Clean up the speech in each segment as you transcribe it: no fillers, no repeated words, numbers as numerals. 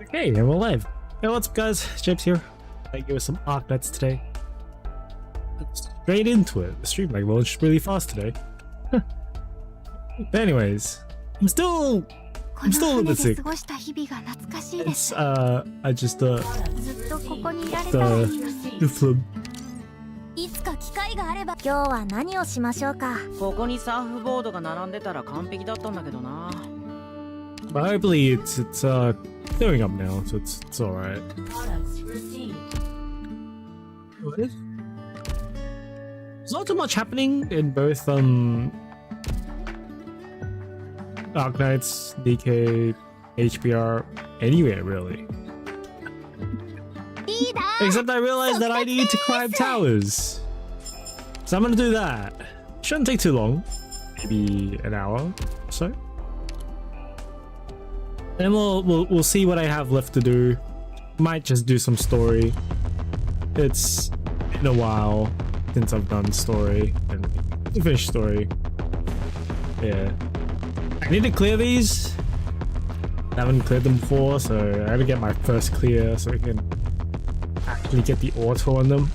Okay, and we're live. Hey, what's up guys? James here. I give us some Arknights today. Let's straight into it. The stream like launched really fast today. But anyways, I'm still a little bit sick. It's I just the flu. いつか機会があれば今日は何をしましょうか。ここにサーフボードが並んでたら完璧だったんだけどな。But hopefully it's clearing up now, so it's alright. There's not too much happening in both Arknights, DK, HBR, anywhere really. Except I realized that I need to climb towers. So I'm gonna do that. Shouldn't take too long. Maybe an hour or so. And we'll see what I have left to do. Might just do some story. It's been a while since I've done story and finished story. Yeah. I need to clear these. I haven't cleared them before, so I gotta get my first clear so I can actually get the auto on them.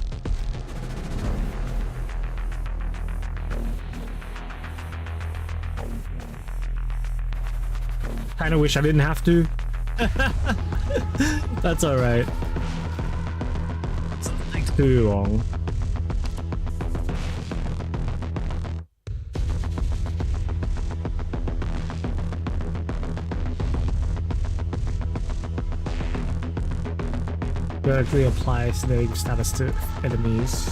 Kinda wish I didn't have to. That's alright. Doesn't take too long. Directly apply snagging status to enemies.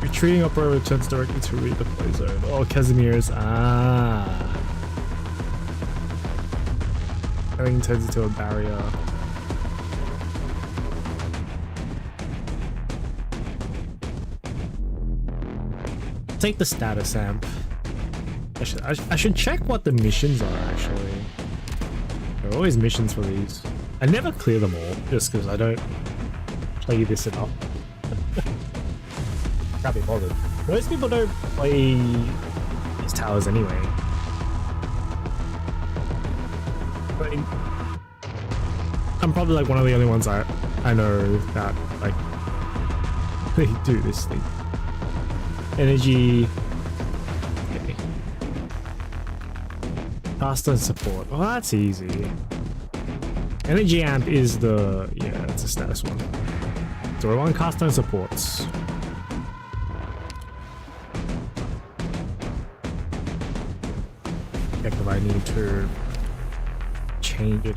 Retreating operator returns directly to redeploy zone. Oh, Casimir's. Everything turns into a barrier. Take the status amp. I should check what the missions are actually. There are always missions for these. I never clear them all just because I don't play this enough. Can't be bothered. Most people don't play these towers anyway. I mean, I'm probably like one of the only ones I know that like they do this thing. Energy. Okay. Caster and support. Well, that's easy. Energy amp is the it's a status one. So we're on caster and supports. Check if I need to change it.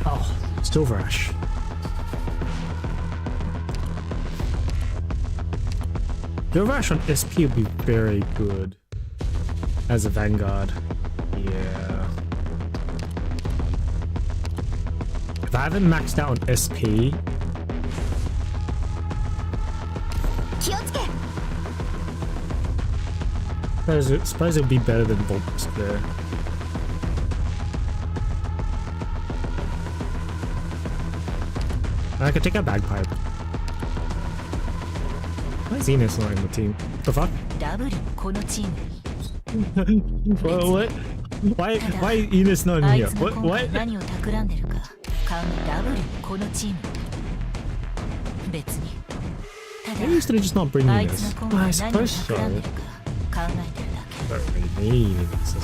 Oh, still rash. The rash on SP would be very good as a vanguard. Yeah. If I haven't maxed out on SP. I suppose it would be better than Volts there. I could take a bagpipe. Why is Enos not in the team? The fuck? What? Why is Enos not in here? What? Maybe you should have just not bring Enos. Well, I suppose so. Don't really need Enos.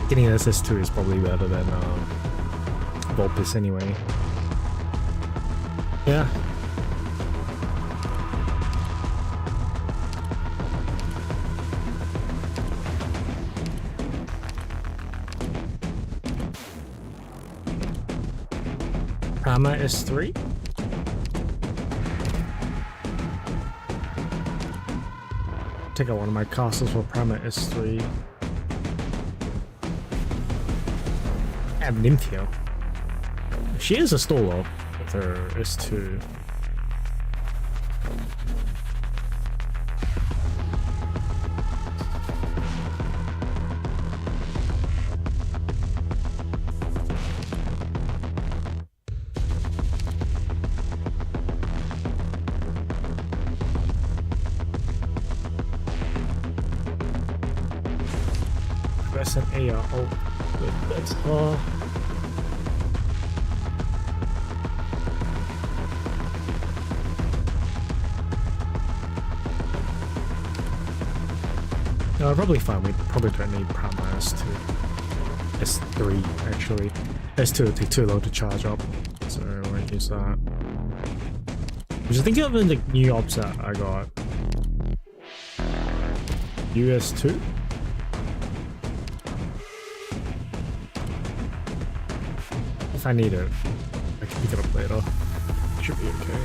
Getting an SS2 is probably better than Volpus anyway. Yeah. Prama S3? Take out one of my castles for Prama S3. I have Nymphio. She is a Stolo with her S2. press an A. Oh, good. Let's go. No, I'll probably find we probably don't need Prima S2. S3 actually. S2 will take too long to charge up, so I won't use that. I'm just thinking of the new ops that I got. US2? If I need it, I can pick it up later. Should be okay.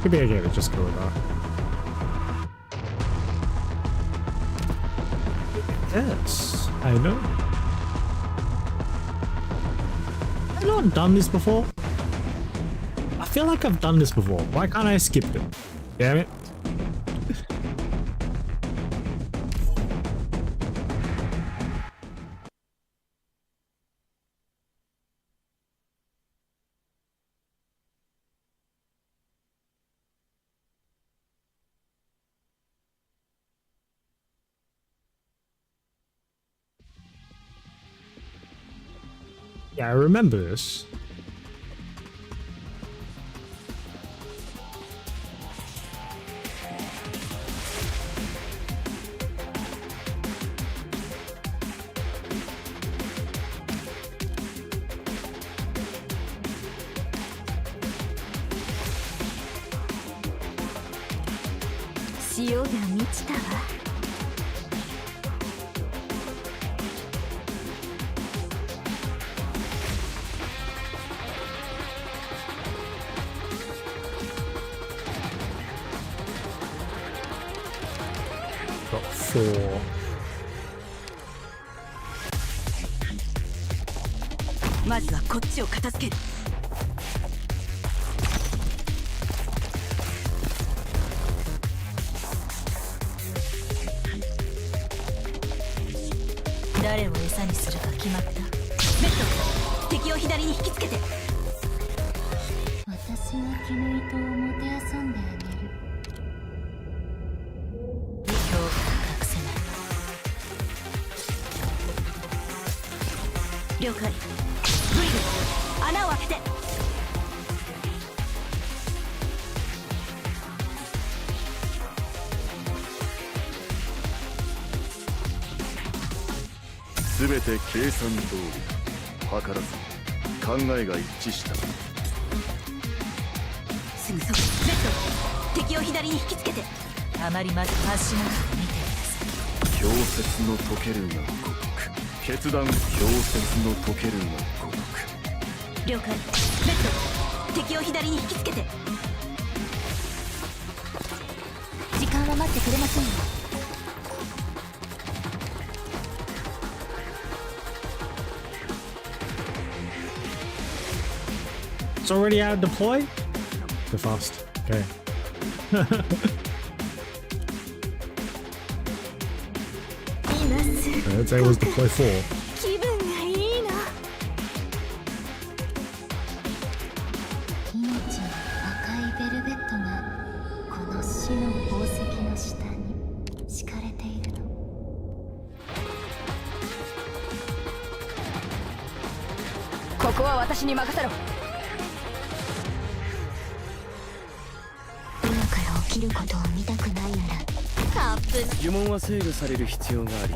Could be okay to just go with that. Yes, I know. Have I not done this before? I feel like I've done this before. Why can't I skip it? Damn it. Yeah, I remember this.潮が満ちたわ。Got 4. まずはこっちを片付ける。誰を餌にするか決まった。ベッド、敵を左に引きつけて。私が絹糸をもてあそんであげる。今日は隠せない。了解。グリル、穴を開けて。すべて計算通り、図らず考えが一致した。すぐそこ。ベッド、敵を左に引きつけて。あまりまず足元を見てください。氷雪の溶けるが五穀、決断氷雪の溶けるが五穀。了解。ベッド、敵を左に引きつけて。時間は待ってくれませんよ。It's already out of deploy? Too fast. Okay. I'd say it was deploy 4. 気分がいいな。命の赤いベルベットがこの死の宝石の下に敷かれているの。ここは私に任せろ。今から起きることを見たくないなら呪文は制御される必要があり、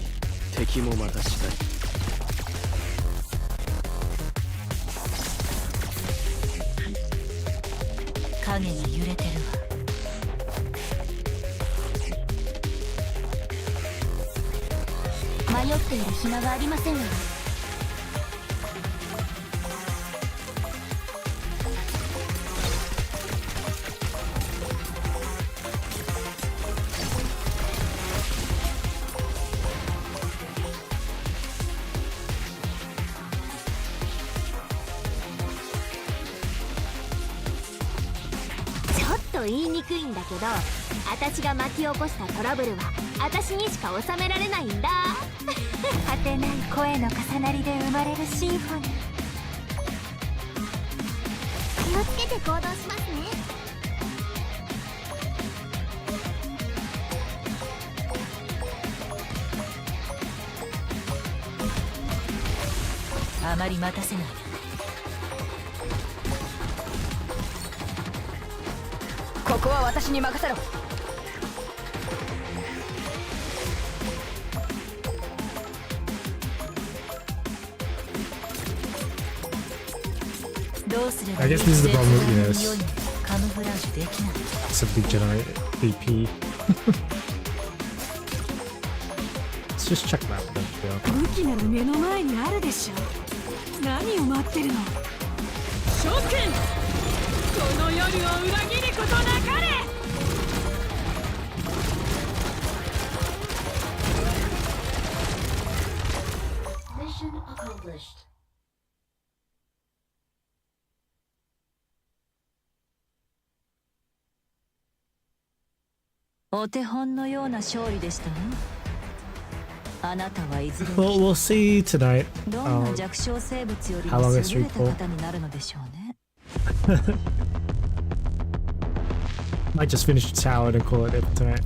敵もまたしかり。影が揺れてるわ。迷っている暇がありませんわ。言いにくいんだけど、私が巻き起こしたトラブルは私にしか収められないんだ。果てない声の重なりで生まれるシンフォニー。気をつけて行動しますね。あまり待たせないで。ここは私に任せろ。どうすれば I guess this is the problem with this. カムフラージュできない。 Simply generate BP. Let's just check that then. Yeah. 武器なら目の前にあるでしょ。何を待ってるの。諸君、この夜を裏切ることなかれ。Mission accomplished. お手本のような勝利でしたね。あなたはいずれ Well, we'll see tonight. どんな弱小生物より how も long 優 this れ streak た for? 方になるのでしょうね。Might just finish the tower and call it tonight.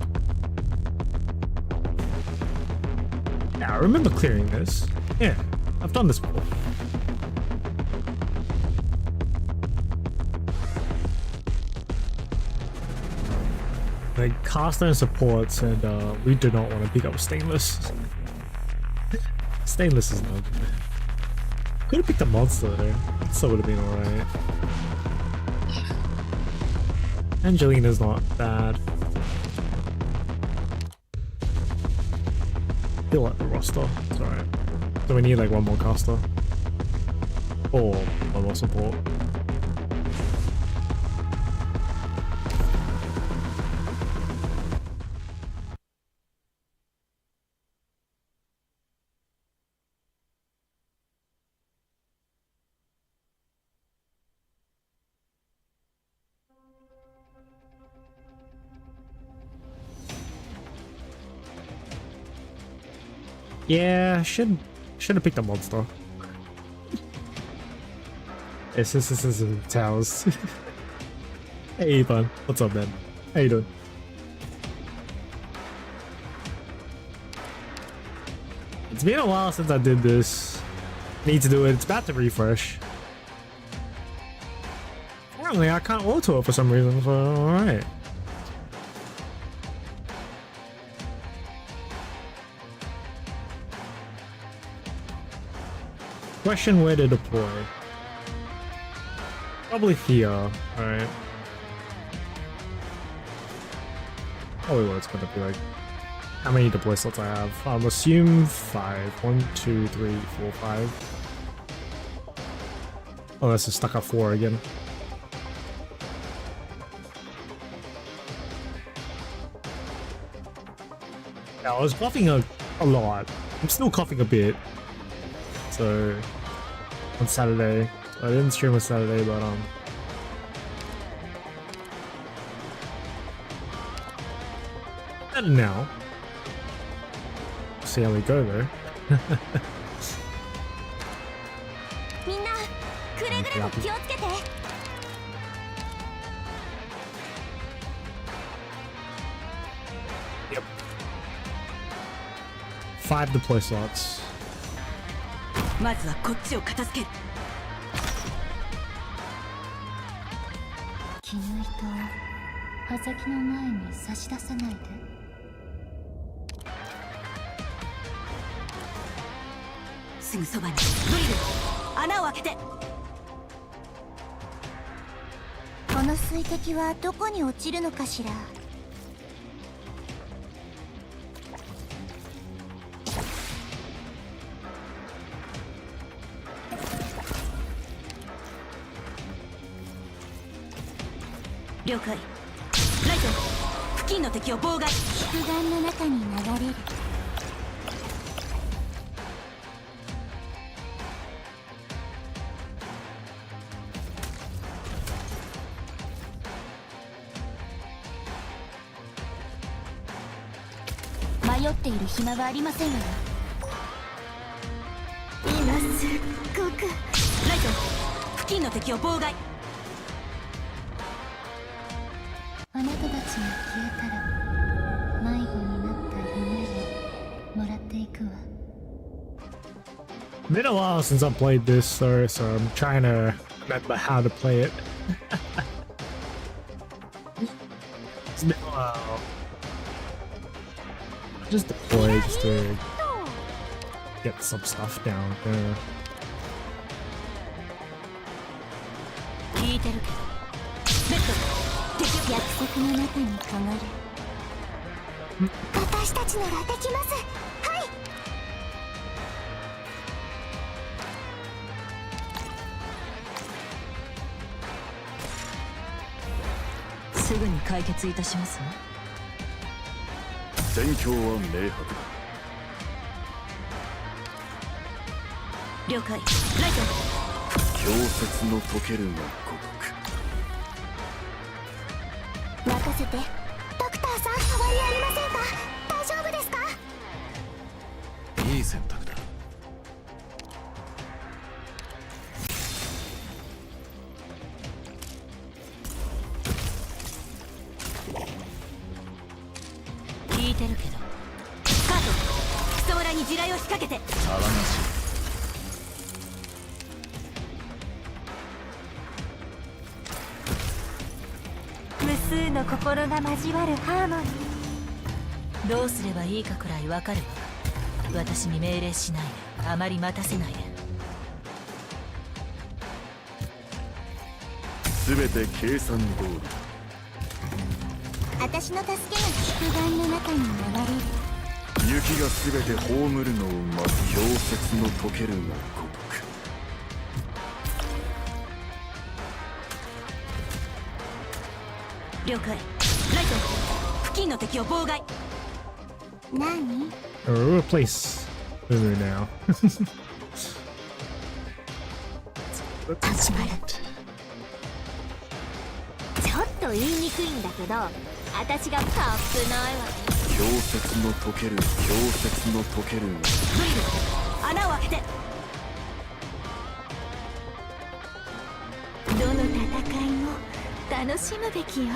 Yeah, I remember clearing this. Yeah, I've done this before. Like caster and supports, and we do not want to pick up stainless. Stainless is not good. Could have picked a monster there. That would have been alright. Angelina's not bad. Fill out the roster. It's alright. So we need like one more caster. Or one more support. Yeah, should have picked a monster. This is towers. Hey Ethan, what's up, man? How you doing? It's been a while since I did this. Need to do it. It's about to refresh. Apparently, I can't auto it for some reason. So all right. Question where to deploy. Probably here, alright. Probably what it's gonna be like. How many deploy slots I have? Assume 5. 1, 2, 3, 4, 5. Unless it's stuck at 4 again. Yeah, I was coughing a lot. I'm still coughing a bit. So on Saturday, I didn't stream on Saturday, but and now see how we go though. みんな、くれぐれも気をつけて。Yep. 5 deploy slots. まずはこっちを片付ける。絹糸を刃先の前に差し出さないで。すぐそばにドリル、穴を開けて。この水滴はどこに落ちるのかしら。了解。ライト、付近の敵を妨害。肉眼の中に流れる。迷っている暇はありませんわよ。今すっごく。ライト、付近の敵を妨害。あなたたちが消えたら迷子になった夢をもらっていくわ。Been a while since I played this, so I'm trying to remember how to play it. It's been a while. Just deploy just to get some stuff down there. 聞いてるけどベッド約束の中にかがる私たちならできますはいすぐに解決いたしますわ戦況は明白だ了解ライト氷雪の溶けるが任せてドクターさん変わりありませんか大丈夫ですかいい選択だ聞いてるけどカートクソ村に地雷を仕掛けて騒がしい無数の心が交わるハーモニーどうすればいいかくらいわかるわ私に命令しないであまり待たせないで全て計算通り私の助けが宿願の中に流れる雪が全て葬るのを待つ氷雪の溶けるがごとく了解ライト付近の敵を妨害何 Or replace Lulu now. 始まるちょっと言いにくいんだけど私がカップないわ氷雪の溶ける氷雪の溶けるがグリル穴を開けてどの戦いも楽しむべきよ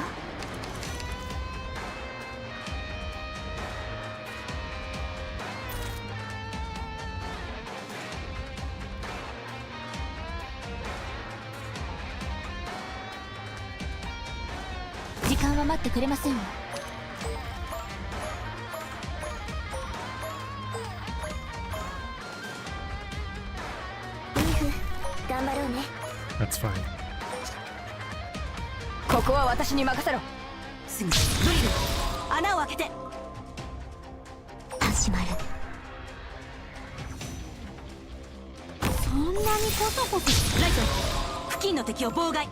時間は待ってくれませんわウルフ頑張ろうね That's fine. ここは私に任せろすぐグリル穴を開けて始まるそんなにコソコソライト付近の敵を妨害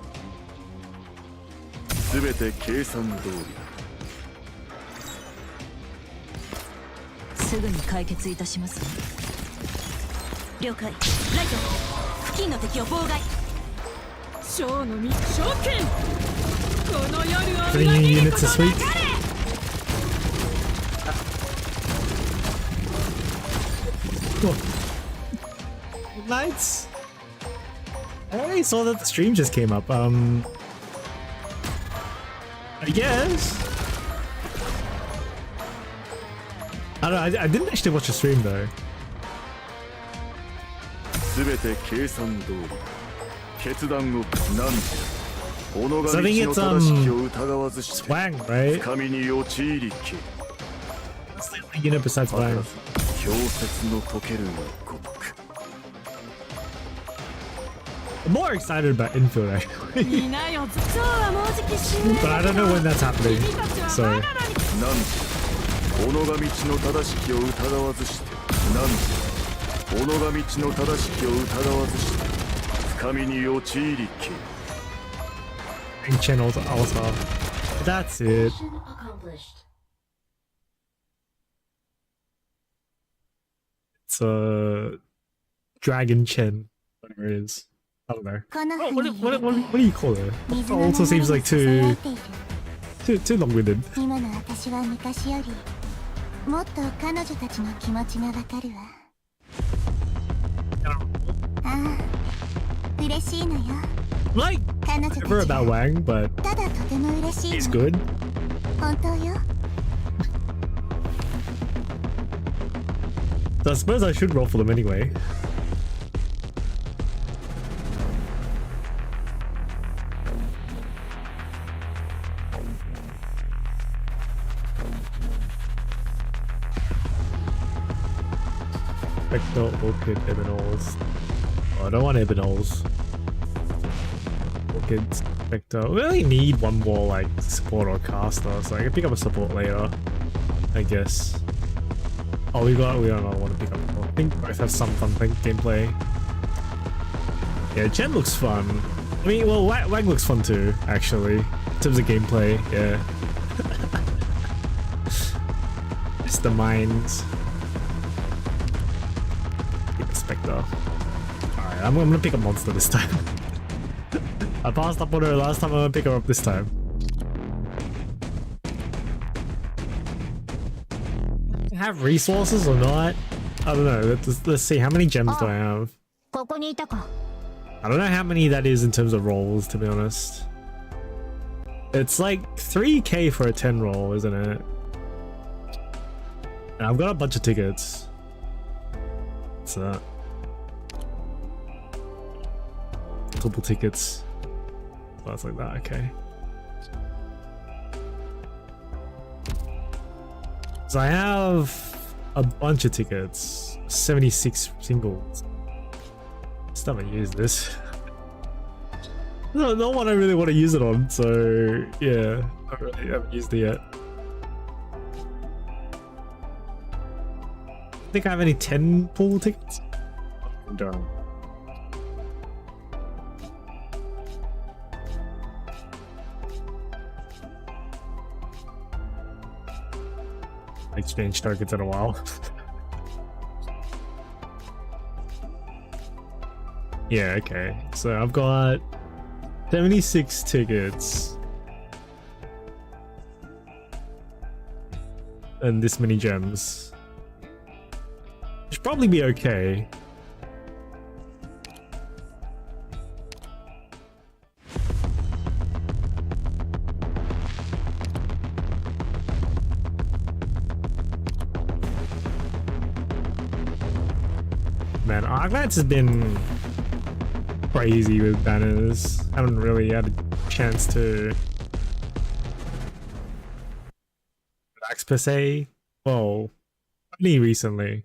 全て計算通りだすぐに解決いたします了解ライト付近の敵を妨害ショーの密召剣この夜を 3 units this week. Cool. Nice. I already saw that the stream just came up. I guess. I don't know. I didn't actually watch the stream though. 全て計算通り決断を何時己が道の So I think it's 正しきを疑わずして Swang, right? 深みに陥りき It's the only unit besides また Wang. 氷雪の溶けるがごとく I'm more excited about infield actually. But I don't know when that's happening. So 何時己が道の正しきを疑わずして何時己が道の正しきを疑わずして深みに陥りき and channels also. That's it. It's Dragon Chen, whatever it is. I don't know. What do you call it? It also seems like too long-winded. 今の私は昔よりもっと彼女たちの気持ちがわかるわああ嬉しいのよ Like 彼女たち never about Wang, but ただとても嬉しい he's の good. 本当よ So I suppose I should roll for them anyway. Spectre, Orchid, Ebinols. Oh, I don't want Ebinols. Orchid, Spectre. We only need one more like support or caster, so I can pick up a support later, I guess. Oh, we don't want to pick up more. I think both have some fun gameplay. Yeah, Jen looks fun. I mean, well, Wag looks fun too, actually, in terms of gameplay. Yeah. It's the mines. Spectre. Alright, I'm gonna pick up Monster this time. I passed up on her last time, I'm gonna pick her up this time. Have resources or not? I don't know. Let's see. How many gems do I have? I don't know how many that is in terms of rolls, to be honest. It's like 3k for a 10 roll, isn't it? And I've got a bunch of tickets. What's that? Couple tickets. Oh, it's like that, okay. So I have a bunch of tickets. 76 singles. Still haven't used this. No one I really want to use it on, so yeah, I really haven't used it yet. I think I have any 10 pool tickets. Darn. Exchange tokens in a while. Yeah, okay. So I've got 76 tickets. And this many gems. Should probably be okay. Man, Arknights has been crazy with banners. I haven't really had a chance to relax per se. Well, only recently.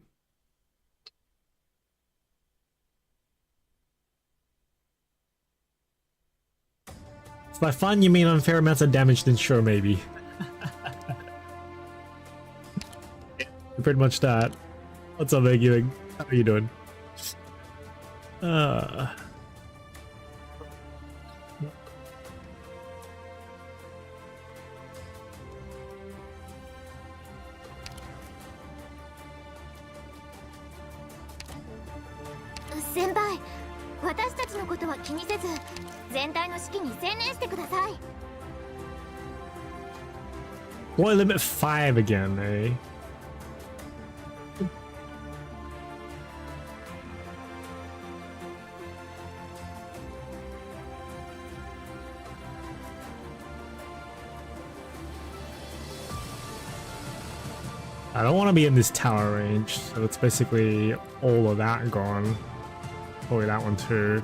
If by fun you mean unfair amounts of damage, then sure, maybe. Pretty much that. What's up, Eggy? How are you doing? Senpai, 私たちのことは気にせず、全体の士気に専念してください。What limit 5 again, eh? I don't want to be in this tower range, so it's basically all of that gone. Probably that one too.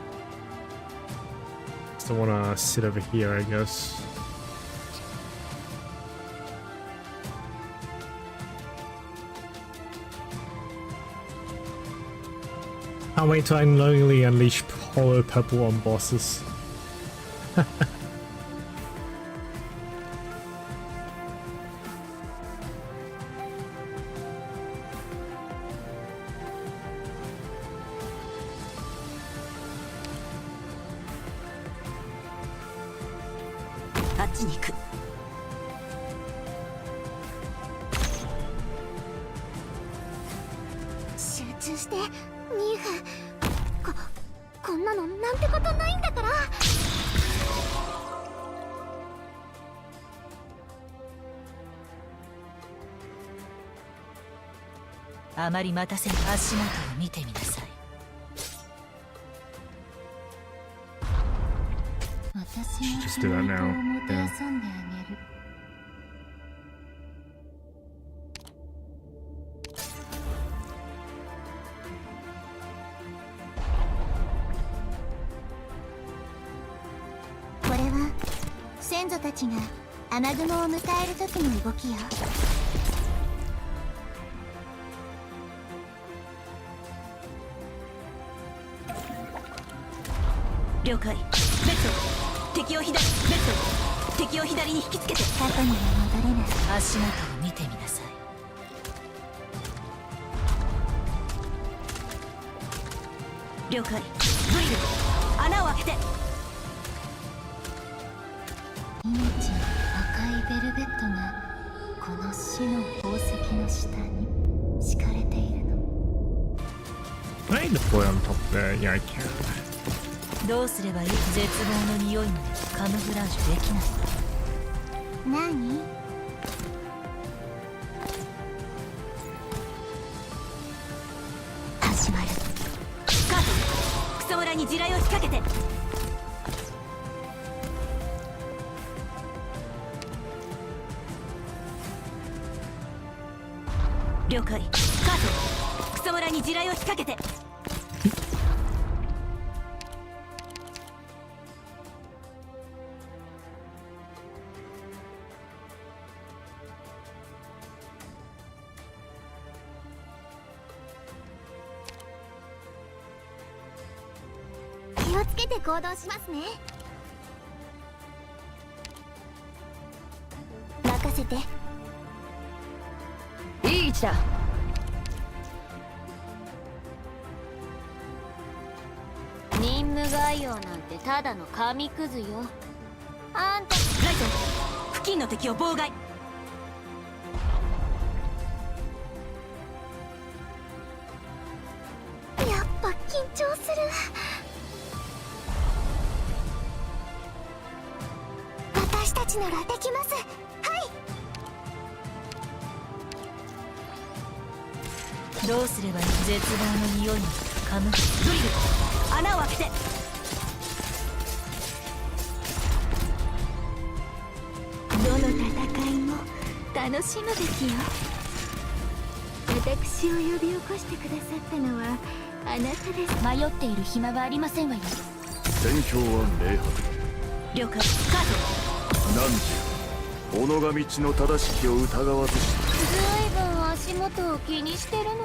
Still want to sit over here, I guess. Can't wait to unknowingly unleash Holo Purple on bosses. Just do that now. Yeah. 了解。ベッド敵を左、ベッド敵を左に引きつけて。過去には戻れない。足元を見てみなさい。了解。グリル穴を開けて。命の赤いベルベットがこの死の宝石の下に敷かれているの。 I need to put it on top there. Yeah, I can. どうすればいい？絶望の匂いまでカムフラージュできない。何？始まる。カート、クソ村に地雷を仕掛けて。了解。カート、クソ村に地雷を仕掛けて。気をつけて行動しますね。任せて。いい位置だ。任務概要なんてただの紙くずよ。あんたライト、付近の敵を妨害。やっぱ緊張する。私たちならできます。はい。どうすればいい？絶望の匂いにカム。グリル穴を開けて。どの戦いも楽しむべきよ。私を呼び起こしてくださったのはあなたです。迷っている暇はありませんわよ。戦況は明白。了解。カート、何時己が道の正しきを疑わずして。ずいぶん足元を気にしてるのね。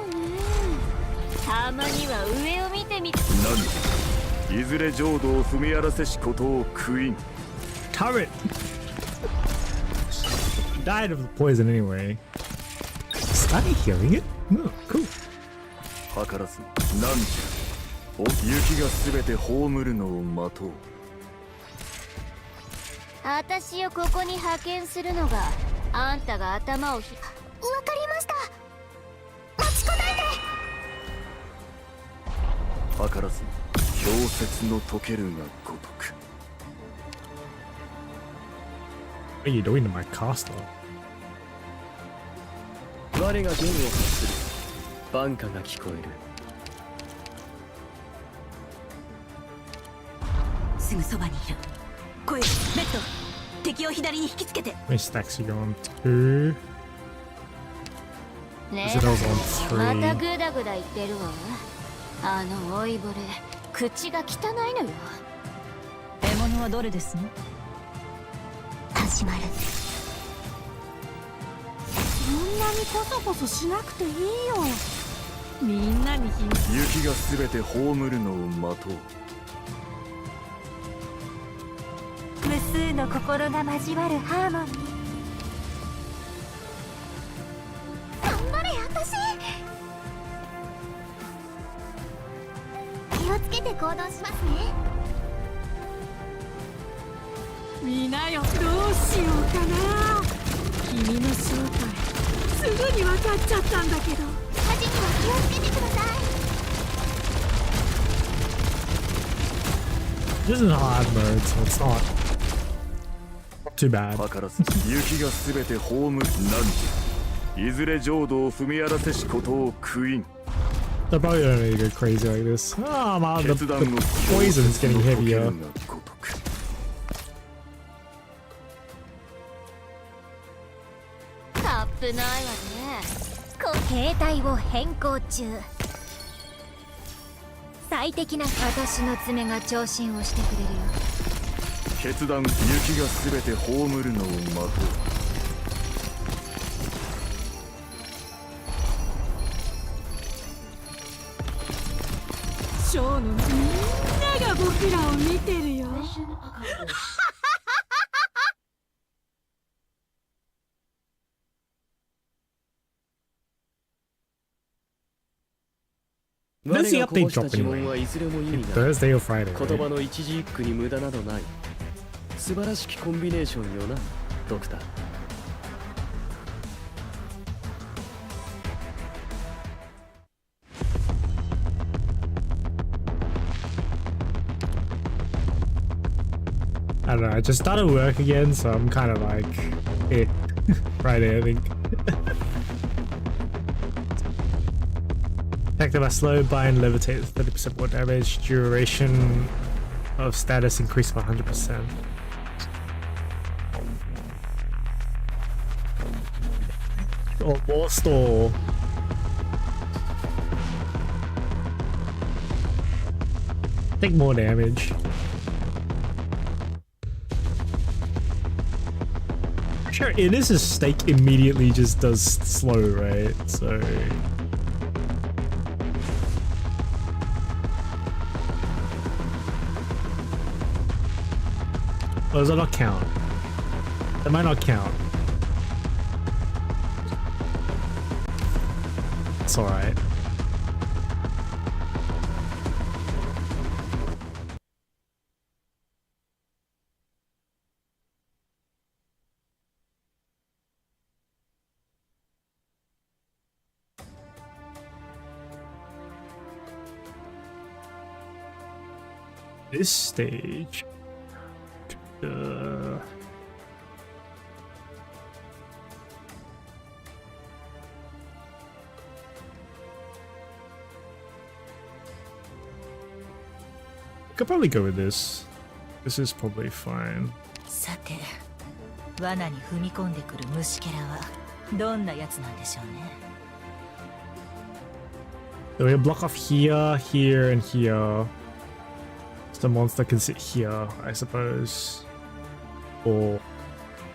たまには上を見てみて。何時いずれ浄土を踏み荒らせしことを悔いん。 Turret! Died of the poison anyway. Study healing it? No, cool. 図らず何時雪がすべて葬るのを待とう。私をここに派遣するのがあんたが頭をわかりました。待ちこたえて。図らず氷雪の溶けるがごとく。 What are you doing to my castle? 我が弦を発する挽歌が聞こえる。すぐそばにいる。来い、ベッド敵を左に引きつけて。 My stacks are going to. ね Is it all on ま three? たグダグダ言ってるわ。あの老いぼれ口が汚いのよ。獲物はどれですの？始まる。そんなにコソコソしなくていいよ。みんなに秘密。雪がすべて葬るのを待とう。無数の心が交わるハーモニー。頑張れ私。気をつけて行動しますね。見なよ。どうしようかな。君の正体すぐに分かっちゃったんだけど。火事には気をつけてください。 This is hard mode, so it's not too bad. 図らず雪がすべて葬る何時いずれ浄土を踏み荒らせしことを悔いん。 They're probably don't need to go crazy like this. Oh man, the 決断の poison's getting 溶け heavier. るがごとく。カップないわね。携帯を変更中。最適な私の爪が聴診をしてくれるよ。決断雪がすべて葬るのを待とう。ショーのみんなが僕ちらを見てるよ。Does the 我が update こぼした drop 呪文 anyway? はいずれも意味が Thursday or Friday? 言葉 Right? の一字一句に無駄などない。素晴らしきコンビネーションよな、ドクター。I don't know. I just started work again, so I'm kind of like, eh. Friday, I think. Active by slow, bind, levitate, 30% more damage. Duration of status increased by 100%. Oh, more store. Take more damage. Sure, it is a stake immediately just does slow, right? So oh, does that not count? That might not count. It's alright. This stage. Could probably go with this. This is probably fine. さて、罠に踏み込んでくる虫けらはどんなやつなんでしょうね。So we block off here, here, and here. So the monster can sit here, I suppose. Or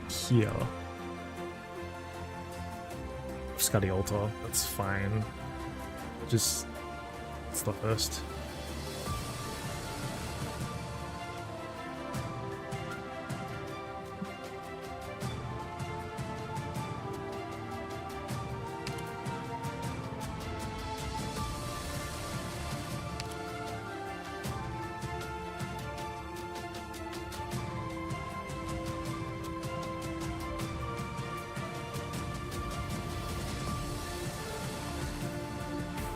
here. Scuddy altar, that's fine. Just it's the first.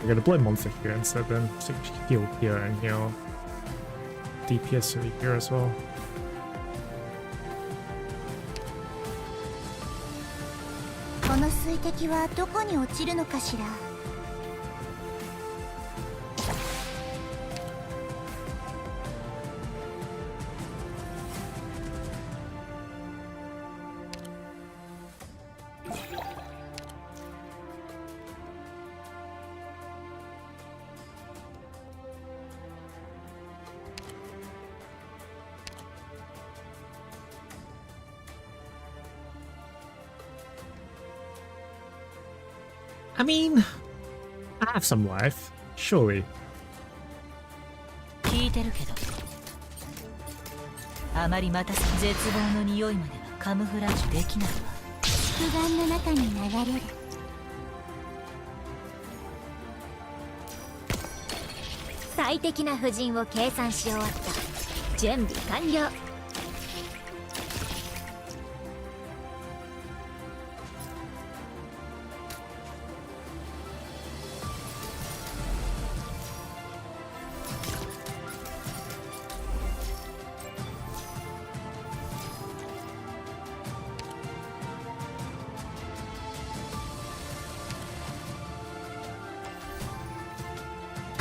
We're gonna play monster here instead then, so we can heal here and heal DPS over here as well. この水滴はどこに落ちるのかしら。I mean, I have some life, surely. 聞いてるけど、あまり待たせ絶望の匂いまではカムフラージュできないわ。復顔の中に流れる。最適な布陣を計算し終わった。準備完了。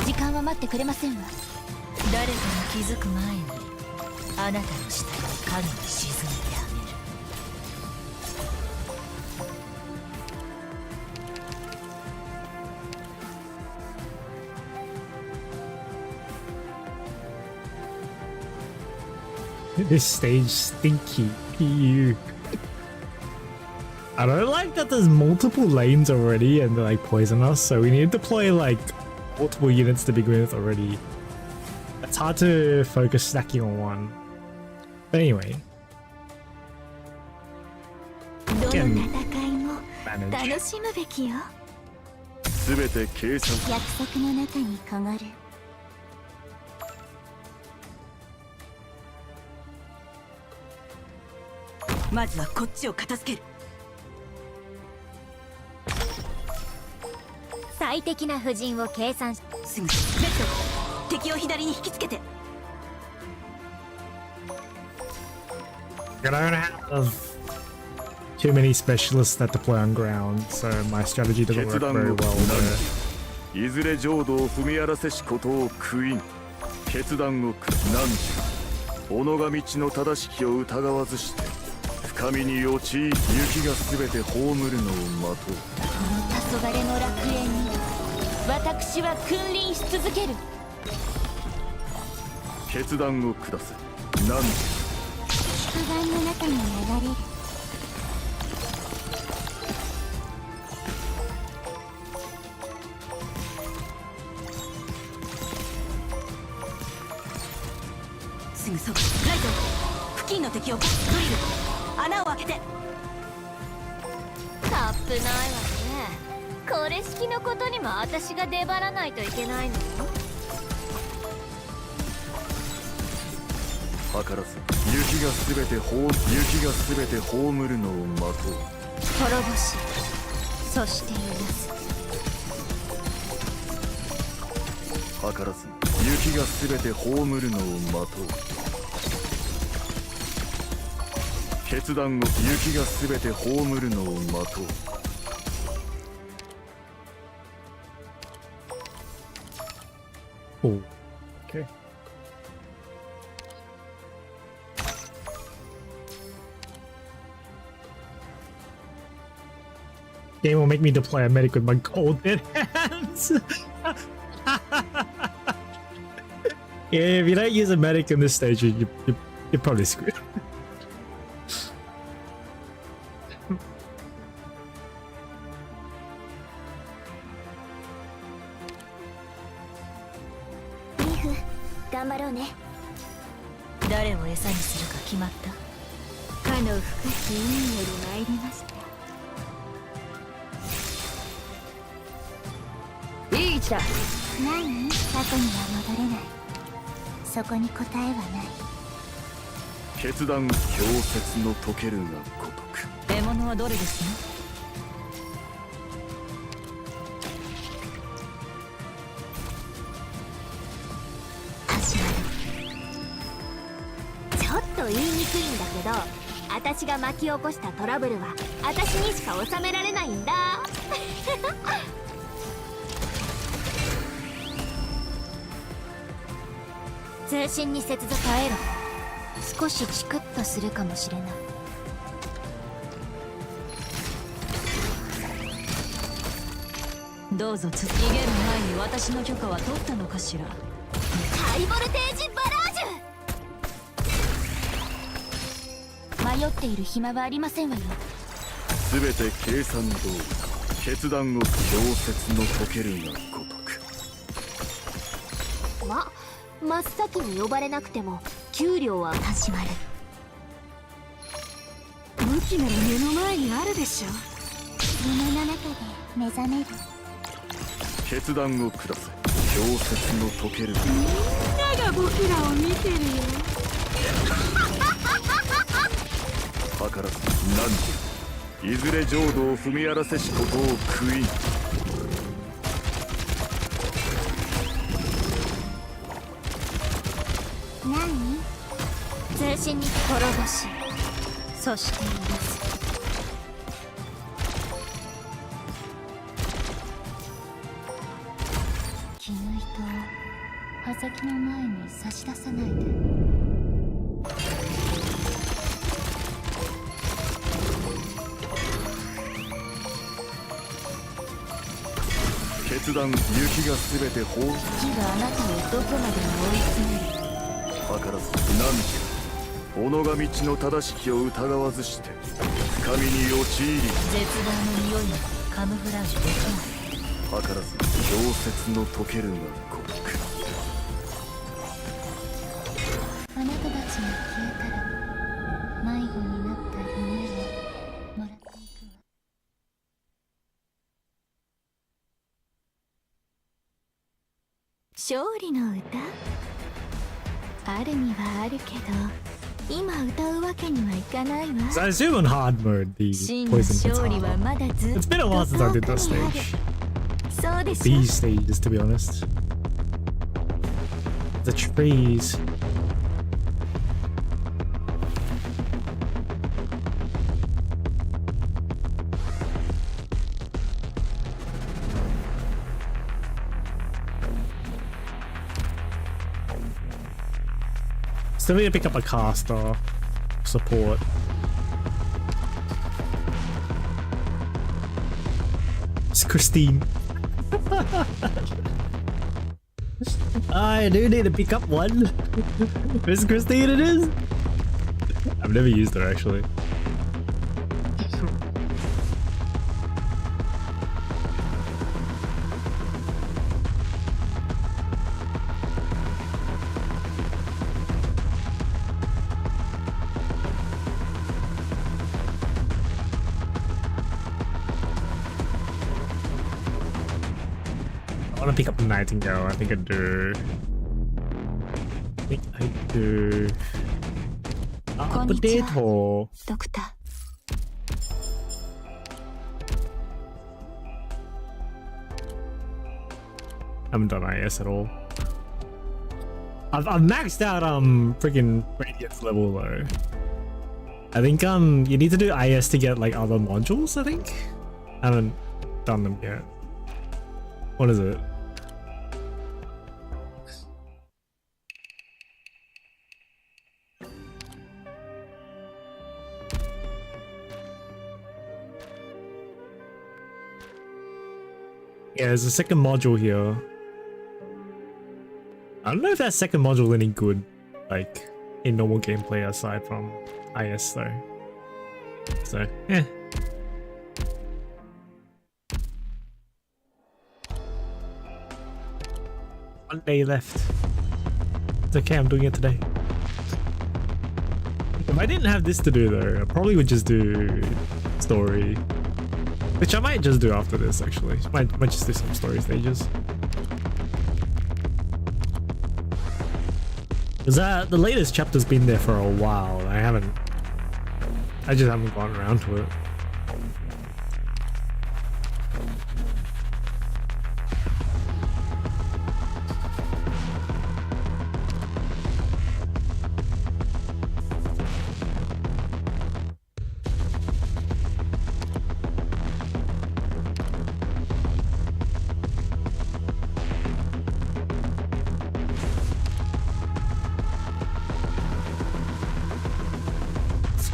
時間は待ってくれませんわ。誰かが気づく前にあなたの下に影に沈めてあげる。This stage stinky. You. I don't like that there's multiple lanes already and they're like poison us, so we need to deploy like multiple units to begin with already. That's It's hard to focus stacking on one. But anyway. どの戦いも Manage. 楽しむべきよ。全て計算。約束の中にかがる。まずはこっちを片付ける。最適な布陣を計算し、すぐレッド、敵を左に引きつけて。I don't have too many specialists that deploy on ground, so my strategy doesn't 決 work 断 very を well 何 there. いずれ浄土を踏み荒らせしことを悔いん。決断を何時己が道の正しきを疑わずして深みに陥り雪が全て葬るのを待とう。黄昏の楽園に私は君臨し続ける。決断を下せ何時不安の中に流れる。すぐそば。ライト、付近の敵をドリル、穴を開けて。カップないわね。これ式のことにも私が出張らないといけないの？図らず雪が全て葬るのを待とう。滅ぼし、そして許す。図らず雪が全て葬るのを待とう。決断を雪が全て葬るのを待とう。Oh, okay. Game will make me deploy a medic with my golden hands. Yeah, if you don't use a medic in this stage, you're probably screwed. 頑張ろうね。誰を餌にするか決まった？かの深き海より参りました。いい位置だ。何？過去には戻れない。そこに答えはない。決断氷雪の溶けるが如く。獲物はどれですね？ちょっと言いにくいんだけど、私が巻き起こしたトラブルは私にしか収められないんだ。通信に接続変えろ。少しチクッとするかもしれない。どうぞ逃げる前に私の許可は取ったのかしら？ハイボルテージバラージュ。迷っている暇はありませんわよ。全て計算通り決断を氷雪の溶けるが如く。真っ先に呼ばれなくても給料は始まる。武器なら目の前にあるでしょ。夢の中で目覚める。決断を下せ氷雪の溶ける。みんなが僕らを見てるよ。図らず何時いずれ浄土を踏み荒らせしことを悔い。何？通信に滅ぼし、そして許す。絹糸を刃先の前に差し出さないで。決断雪が全て放火があなたをどこまでも追い詰める。図らず何時己が道の正しきを疑わずして深みに陥り。絶望の匂いはカムフラージュできない。図らず氷雪の溶けるが如く。勝利の歌あるにはあるけど今歌うわけにはいかないわ So I assume on hard mode the 真の poison 勝利は guitar. まだずっと It's been a while since I did that 遠くにある stage. そうでしょ These stages, to be honest. The trees. Still need to pick up a caster support. It's Christine. I do need to pick up one. Miss Christine it is. I've never used her actually. I want to pick up the Nightingale. I think I do. Potato. ドクター Haven't done IS at all. I've maxed out freaking Radiance level though. I think you need to do IS to get like other modules, I think. I haven't done them yet. What is it? Yeah, there's a second module here. I don't know if that second module is any good, like, in normal gameplay aside from IS though. So, yeah. One day left. It's okay, I'm doing it today. If I didn't have this to do though, I probably would just do story. Which I might just do after this actually. Might just do some story stages. Because the latest chapter's been there for a while. I just haven't gone around to it.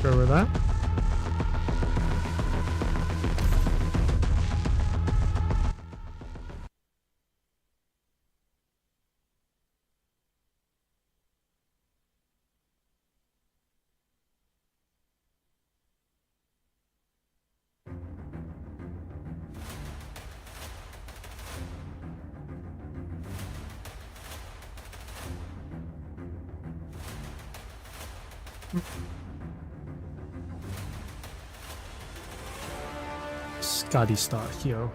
Go with that. Scotty start here.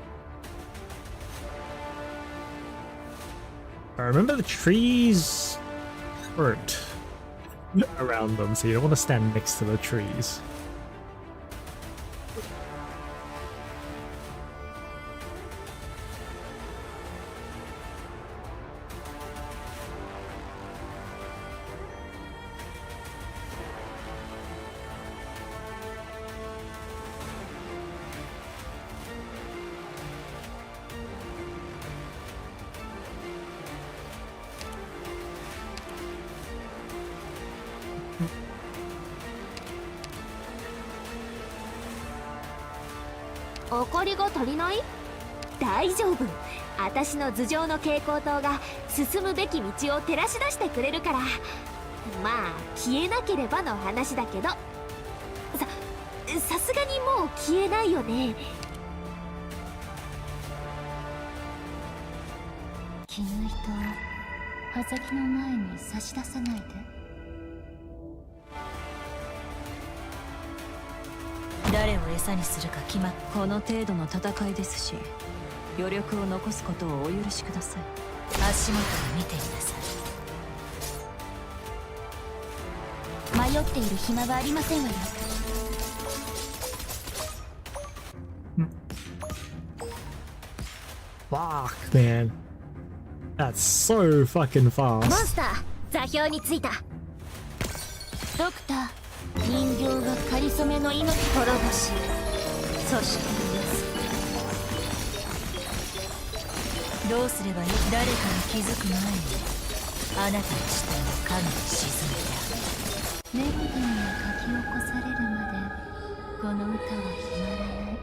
I remember the trees hurt around them, so you don't want to stand next to the trees.怒りが足りない？大丈夫。私の頭上の蛍光灯が進むべき道を照らし出してくれるから。まあ消えなければの話だけど。さすがにもう消えないよね。絹糸を葉先の前に差し出さないで。誰を餌にするか決まっこの程度の戦いですし余力を残すことをお許しください。足元を見ていなさい。迷っている暇はありませんわよ。Fuck, man. That's so fucking モン fast. スター座標についた。ドクター、人形がかりそめの命滅ぼし、そしてどうすればいい？誰かに気づく前にあなたの死体を影に沈めて。メロディーが書き起こされるまでこの歌は止まらない。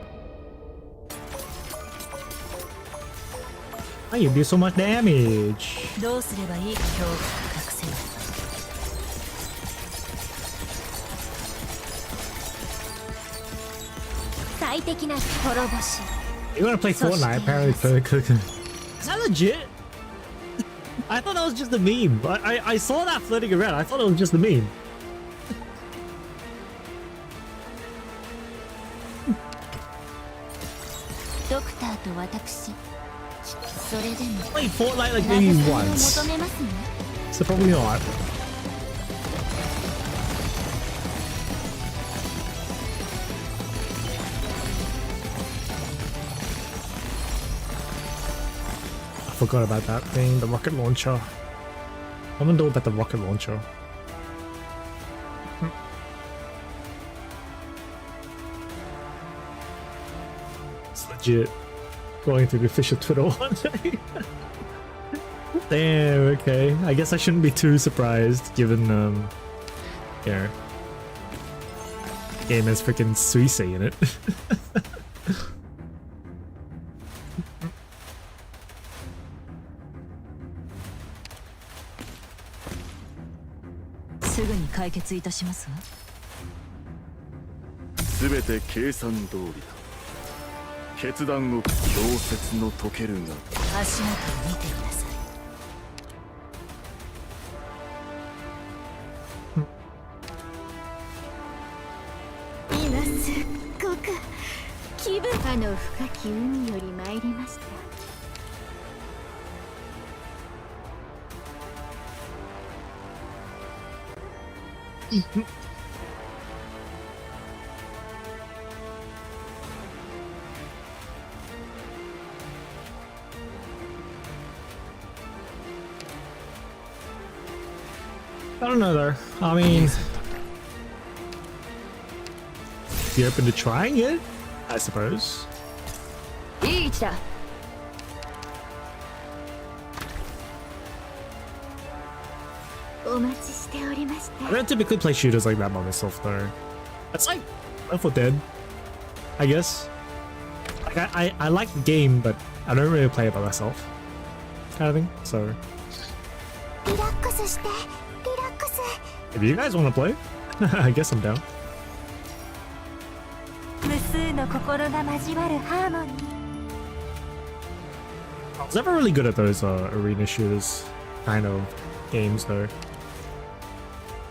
Why you do so much damage? どうすればいい？恐怖を隠せない。最適な滅ぼし。 You wanna play Fortnite? Apparently, is that legit? I thought that was just a meme. I saw that floating around. I thought it was just a meme. ドクターと私、それでも Played Fortnite like maybe 慰めを once, 求めますね。 so probably not. I forgot about that thing, the rocket launcher. I'm gonna do about the rocket launcher. It's legit. Going through the official Twitter one day. Damn, okay. I guess I shouldn't be too surprised given, you know, game has freaking Suisei in it. すぐに解決いたしますわ。すべて計算通りだ。決断を氷雪の解けるが足元を見ていなさい。今すっごく気分の深き海より参りました。 I don't know though. I mean, be open to trying it, I suppose. いい位置だ。お待ちしておりました。 I don't typically play shooters like that by myself though. It's like Left 4 Dead, I guess. Like I like the game, but I don't really play it by myself, kind of thing. So リラックスして、リラックス。 if you guys want to play, I guess I'm down. 無数の心が交わるハーモニー。 I was never really good at those arena shooters kind of games though.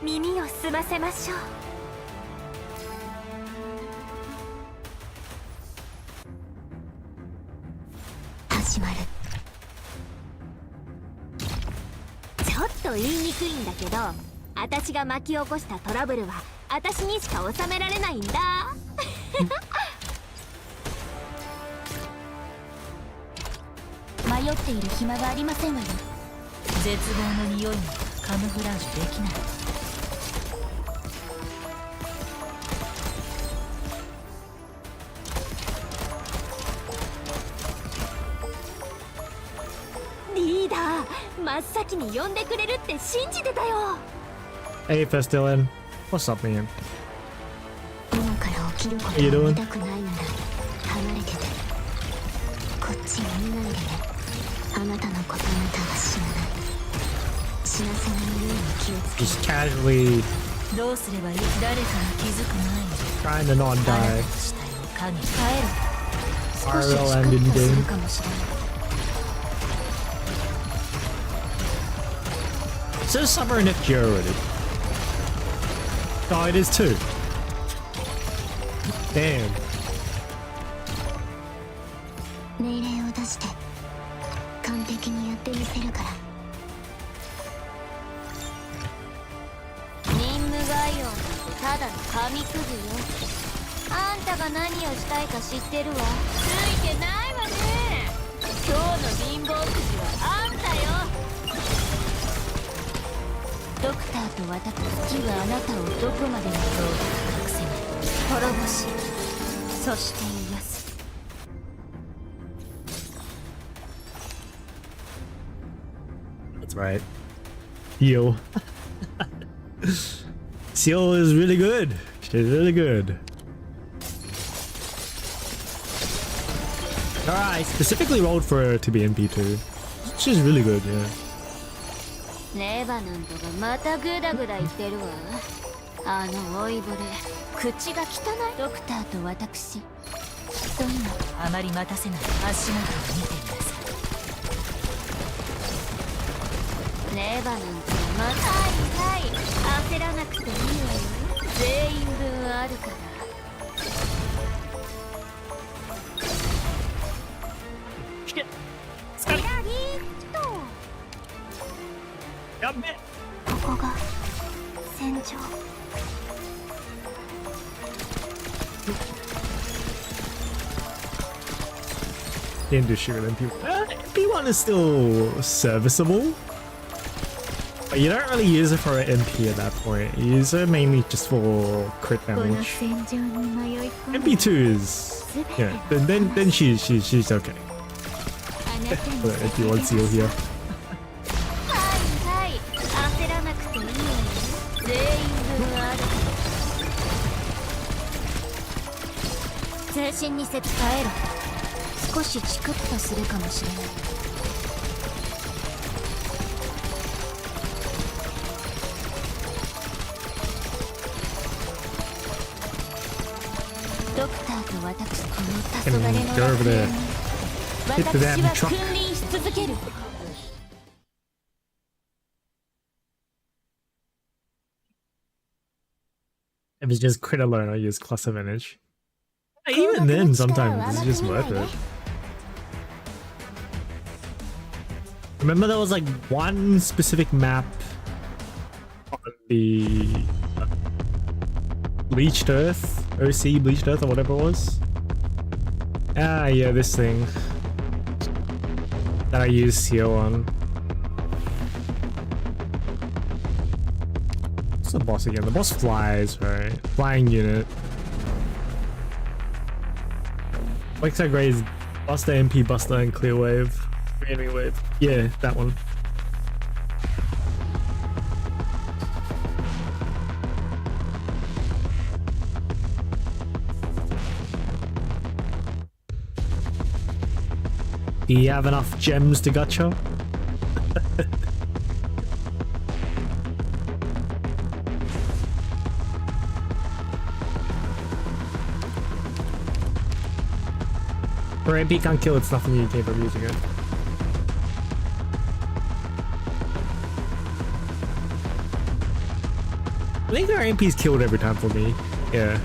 耳を澄ませましょう。始まる。ちょっと言いにくいんだけど、私が巻き起こしたトラブルは私にしか収められないんだ。迷っている暇はありませんわよ。絶望の匂いもカムフラージュできない。リーダー、真っ先に呼んでくれるって信じてたよ。 Hey, First Dylan, what's up, man? 今から起きることを見たくないなら離れてて。こっちに見ないでね。あなたのことあなたは死なない。死なせないように気をつけ Just casually どうすればいい？誰かに気づく前に trying to not あなたの die. 死体を影に帰る。少し RL チク ending ッとする game. かもしれない。 It says summer in FG already. Oh, it is too. Damn. 命令を出して。完璧にやってみせるから。任務概要なんてただの紙くずよ。あんたが何をしたいか知ってるわ。ついてないわね。今日の貧乏くじはあんたよ。ドクターと私はあなたをどこまでもそう隠せない。滅ぼし、そして癒す。That's right. Seal. Seal is really good. She's really good. Alright, specifically rolled for her to be NP2. She's really good, yeah. レバナントがまたグダグダ言ってるわ。あの老いぼれ、口が汚い。ドクターと私、きっと今あまり待たせない。足元を見てみなさい。レバナントがまたはい焦らなくていいわよ。全員分あるから。キラリーとやっべ。ここが戦場。Didn't do shit with MP1. MP1 is still serviceable. But you don't really use it for an MP at that point. You use it mainly just for crit この damage. 戦場に迷い込んだ MP2 is yeah. Then she's okay. あなたに But MP1 seal here. はいはい焦らなくていいわよ。全員分ある。通信に設変えろ。少しチクッとするかもしれない。ドクターと私、この黄昏の Get over there. Hit the 私 damn は truck. 君臨し続ける。If it's just crit alone, I use class advantage. Even then, sometimes it's just worth it. Remember there was like one specific map on the Bleached Earth, OC Bleached Earth or whatever it was. Ah, yeah, this thing that I used Seal on. What's the boss again? The boss flies, right? Flying unit. Wakes Graze, Buster, MP, Buster, and Clear Wave. Enemy Wave. Yeah, that one. Do you have enough gems to gacha? For MP can't kill, it's nothing you gain from using it. I think our MP's killed every time for me. Yeah.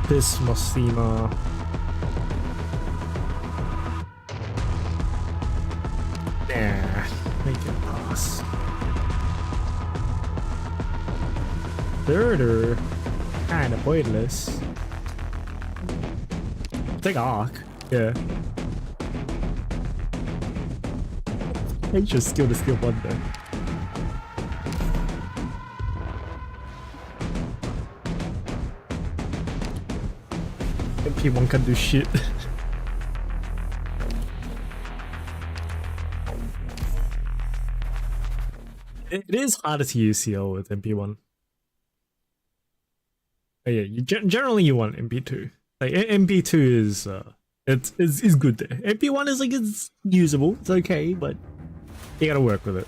This Mosima. Nah, make it pass. Thirder, kinda pointless. Take Arc, yeah. I just steal the steel bundle. MP1 can do shit. It is harder to use CL with MP1. But yeah, generally you want MP2. Like MP2 is it's good there. MP1 is like it's usable, it's okay, but you gotta work with it.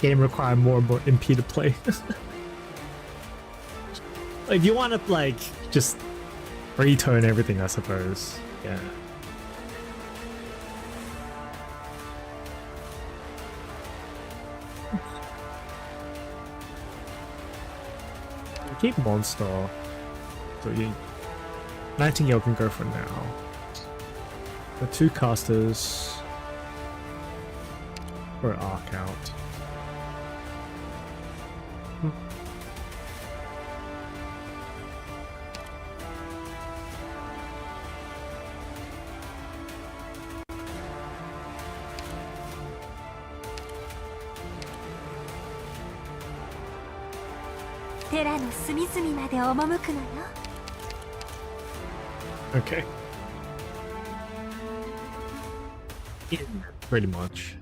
Game require more and more MP to play. If you want to like just return everything, I suppose. Yeah. Keep monster. So you Nightingale can go for now. The 2 casters for arc out.寺の隅々まで赴くのよ。 Okay. Yeah, pretty much.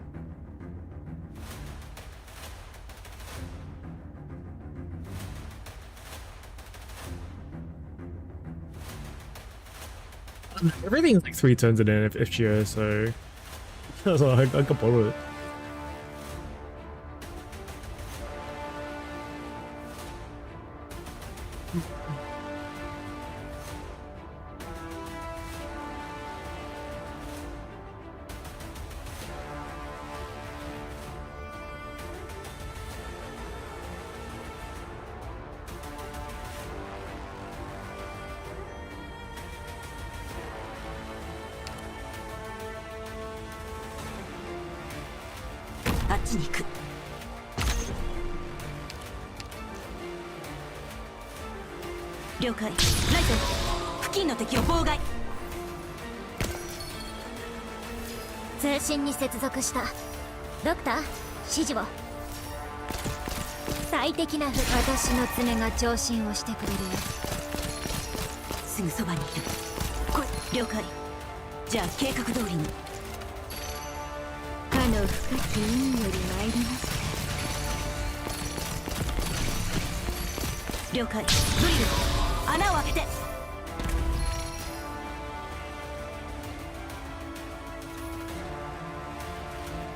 Everything's like 3 turns in if she so I got bored with it.通信に接続した。ドクター、指示を。最適な私の爪が聴診をしてくれるよ。すぐそばにいる。来い。了解。じゃあ計画通りに。かの深き意より参りました。了解。ドリル穴を開けて。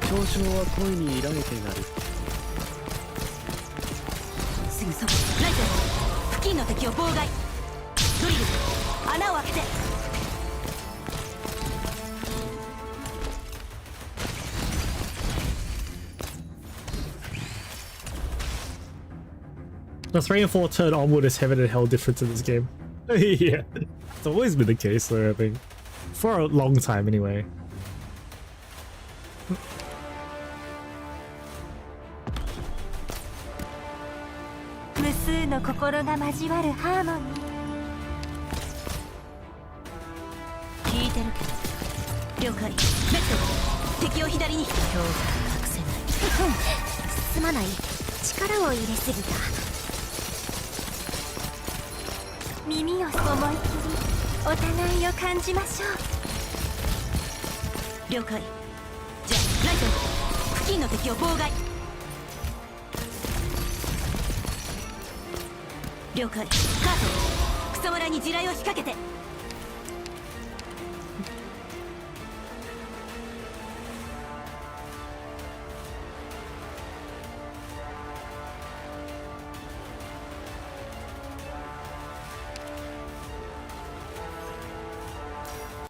嘲笑は声に入られてなる。すぐそば。ライト付近の敵を妨害。ドリル穴を開けて。The 3 and 4 turn onward is heaven and hell difference in this game. Yeah, it's always been the case though, I think. For a long time anyway. 無数の心が交わるハーモニー。聞いてるけど。了解。ベッド敵を左に。恐怖が隠せない。すまない。力を入れすぎた。耳を思いっきりお互いを感じましょう。了解。じゃあライト付近の敵を妨害。了解。カート草むらに地雷を仕掛けて。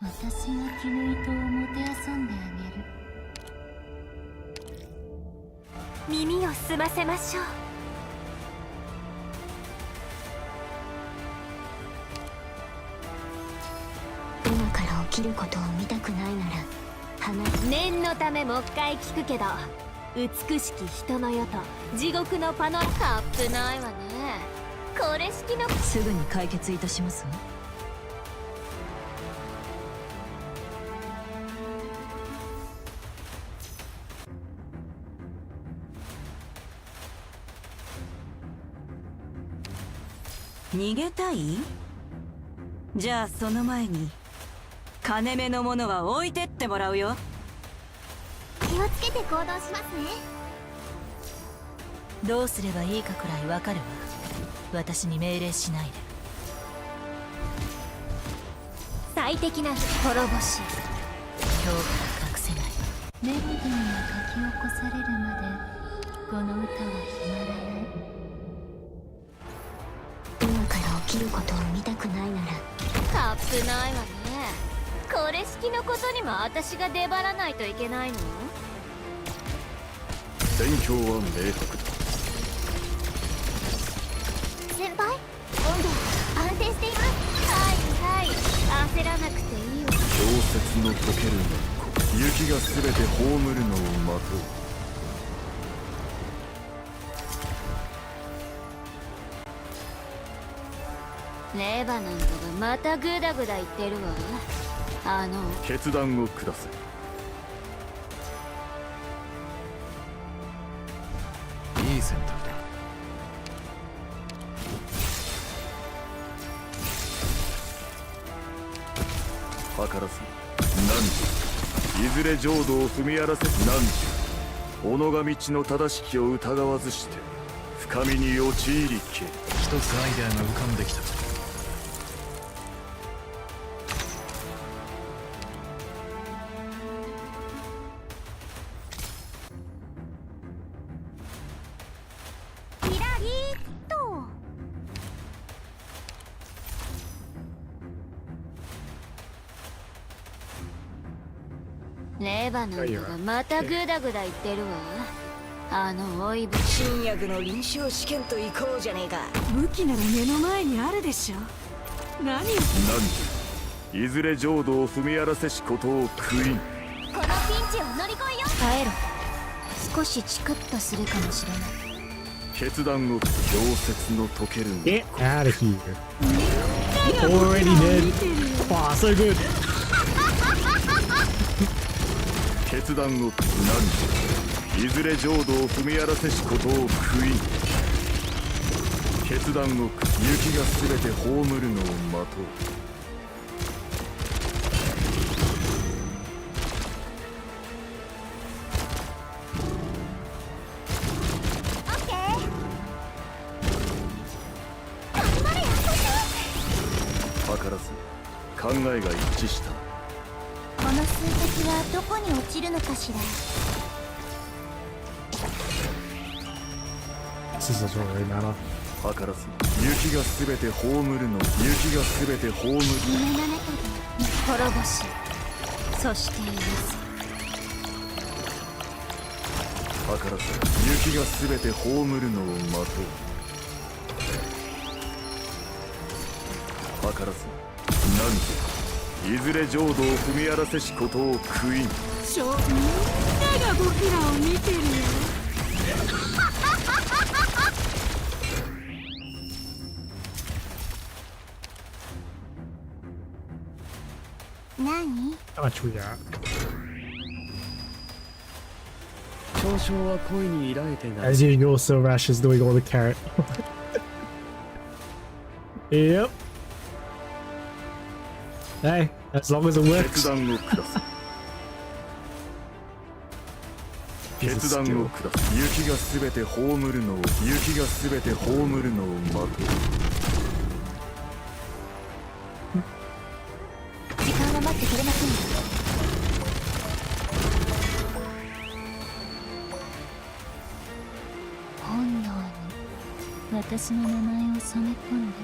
私が絹糸をもてあそんであげる。耳を澄ませましょう。今から起きることを見たくないなら念のためもう一回聞くけど、美しき人の世と地獄のパノラカップないわね。これ式のすぐに解決いたしますわ。逃げたい？じゃあその前に金目のものは置いてってもらうよ。気をつけて行動しますね。どうすればいいかくらいわかるわ。私に命令しないで。最適な滅ぼし今日から隠せないメロディーが書き起こされるまでこの歌は止まらない今から起きることを見たくないならカップないわね。これ式のことにも私が出張らないといけないの？戦況は明白だ。先輩、温度安定しています。はいはい、焦らなくていいわ。氷雪の溶けるの雪が全て葬るのを待とう。レバなんかがまたグダグダ言ってるわ。決断を下せ。いい選択だ。図らず何時いずれ浄土を踏み荒らせ何時己が道の正しきを疑わずして深みに陥りけ。一つアイデアが浮かんできた。キラリーっと。レバなんかがまたグダグダ言ってるわ。老いぶ新薬の臨床試験と行こうじゃねえか。武器なら目の前にあるでしょ。何を何時いずれ浄土を踏み荒らせしことを悔いん。このピンチを乗り越えよう。耐えろ少しチクッとするかもしれない決断を氷雪の溶けるの Get out of here. Already dead. Wow, so good. 決断を何時いずれ浄土を踏み荒らせしことを悔いん。決断を雪が全て葬るのを待とう。オッケー。頑張れよ。図らず考えが一致した。この数滴はどこに落ちるのかしら This is doesn't really matter. 図らず雪が全て葬るの雪が全て葬る。夢の中で滅ぼしそして許す図らず雪が全て葬るのを待とう。図らず何時いずれ浄土を踏み荒らせしことを悔いん。みんなが僕らを見てるよ。何 How much we got? 嘲笑は恋に抱いてない。 As usual, Silverash is doing all the carrot. Yep. Hey, as long as it 決 works. 断を下す。 He's a 決断を skill. 下す。雪が全て葬るのを雪が全て葬るのを待とう。時間は待ってくれませんよ本能に私の名前を染め込んで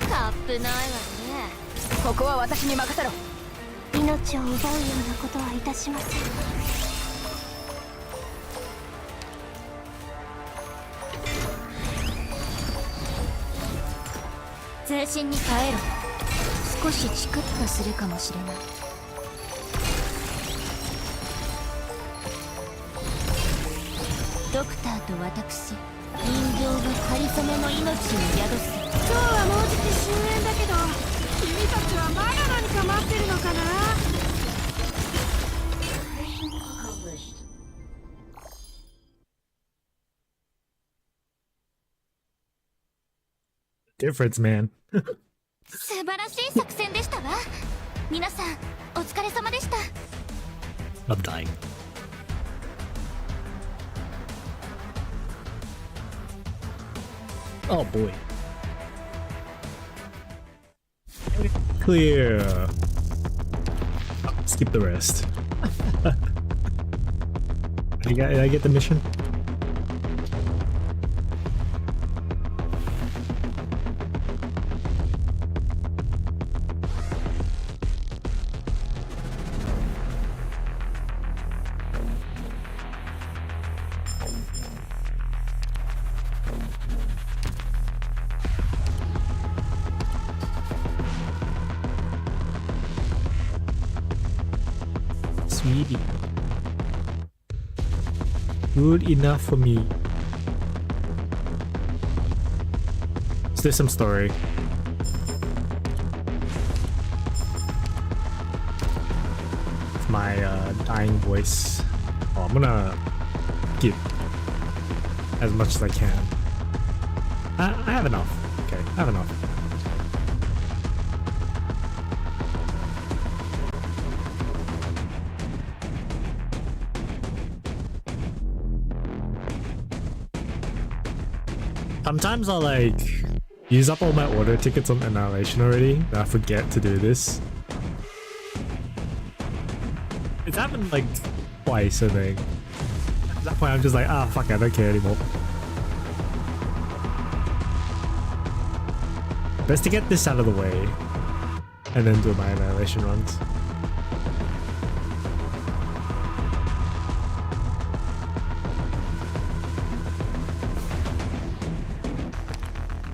カップないわね。ここは私に任せろ。命を奪うようなことはいたしません。通信に耐えろ少しチクッとするかもしれないドクターと私人形がかりそめの命を宿す今日はもうじき終焉だけど、君たちはまだ何か待ってるのかな。Difference, man. 素晴らしい作戦でしたわ。皆さんお疲れ様でした。 I'm dying. Oh boy. clear. Skip the rest. Did I get the mission? Sweetie. Good enough for me. Is there some story? It's my dying voice. Oh, I'm gonna give as much as I can. I have enough. Okay, I have enough. Sometimes I'll like use up all my order tickets on Annihilation already, and I forget to do this. It's happened like twice, I think. At that point I'm just like, ah, fuck it, I don't care anymore. Best to get this out of the way and then do my Annihilation runs.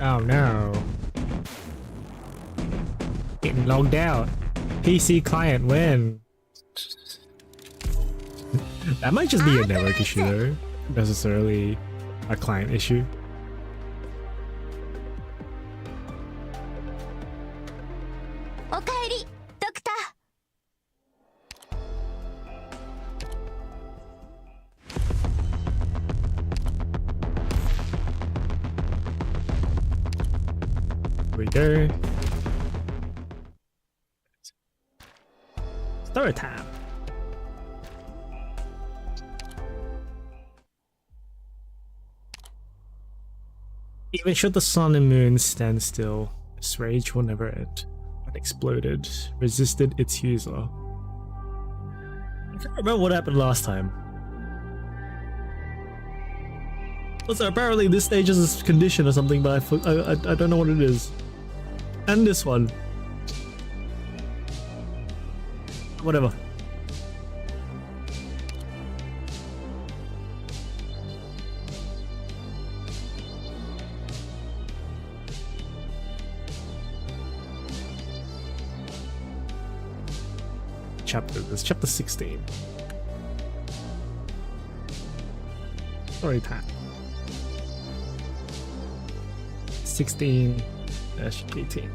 Oh no. Getting logged out. PC client when? That might just be a network issue though. Not necessarily a client issue. Okaeri, Doctor. Here we go. Story time. Even should the sun and moon stand still, its rage will never end. It exploded, resisted its user. I can't remember what happened last time. Also, apparently this stage is a condition or something, but I don't know what it is. And this one. Whatever. Chapter this, chapter 16. Story time. 16-18.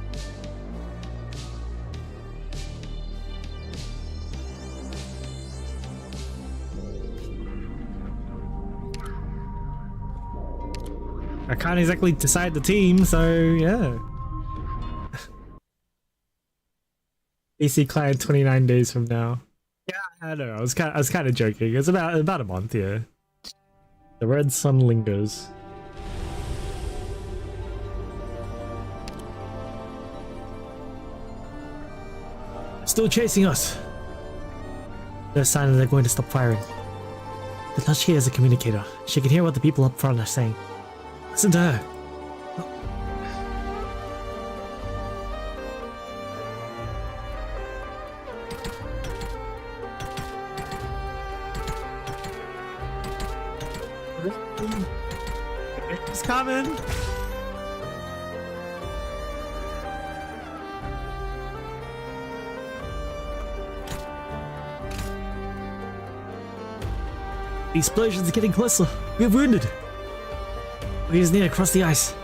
I can't exactly decide the team, so yeah. PC client 29 days from now. Yeah, I know. I was kind of joking. It's about a month, yeah. The red sun lingers. Still chasing us. There's sign that they're going to stop firing. Tadashi is a communicator. She can hear what the people up front are saying. Listen to her. It's coming. The explosions are getting closer. We're wounded. We just need to cross the ice.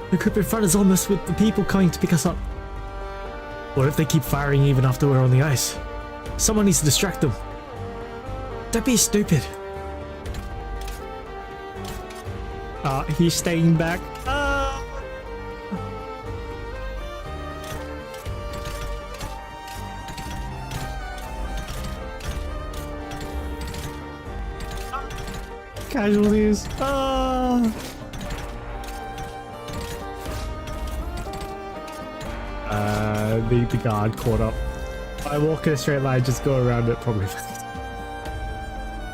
The group in front is almost with the people coming to pick us up. What if they keep firing even after we're on the ice? Someone needs to distract them. Don't be stupid. He's staying back. Casualties. The guard caught up. If I walk in a straight line, just go around it, probably.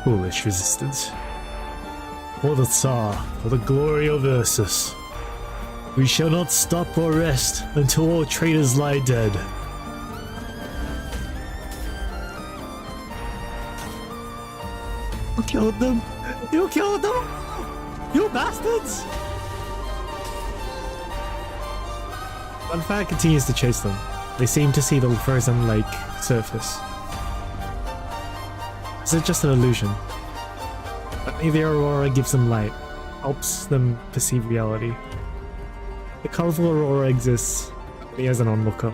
Foolish resistance. For the Tsar, for the glory of Ursus. We shall not stop or rest until all traitors lie dead. You killed them! You killed them! You bastards! Funfair continues to chase them. They seem to see the frozen lake surface. Is it just an illusion? Only the aurora gives them light, helps them perceive reality. The colorful aurora exists only as an onlooker.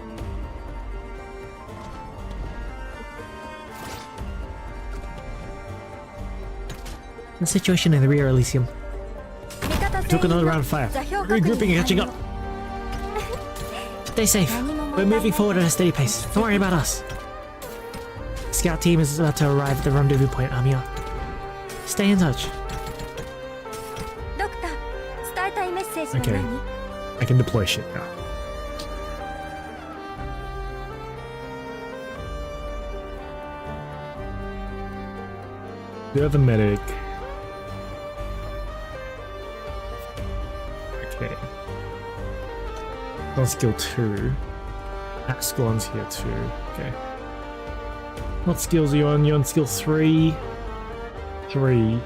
The situation in the rear Elysium. We took another round of fire. Regrouping and catching up. Stay safe. We're moving forward at a steady pace. Don't worry about us. The scout team is about to arrive at the rendezvous point, Amiya. Stay in touch. Okay. I can deploy shit now. The other medic. Okay. On skill 2. Ascalon's here too. Okay. What skills are you on? You're on skill 3. 3.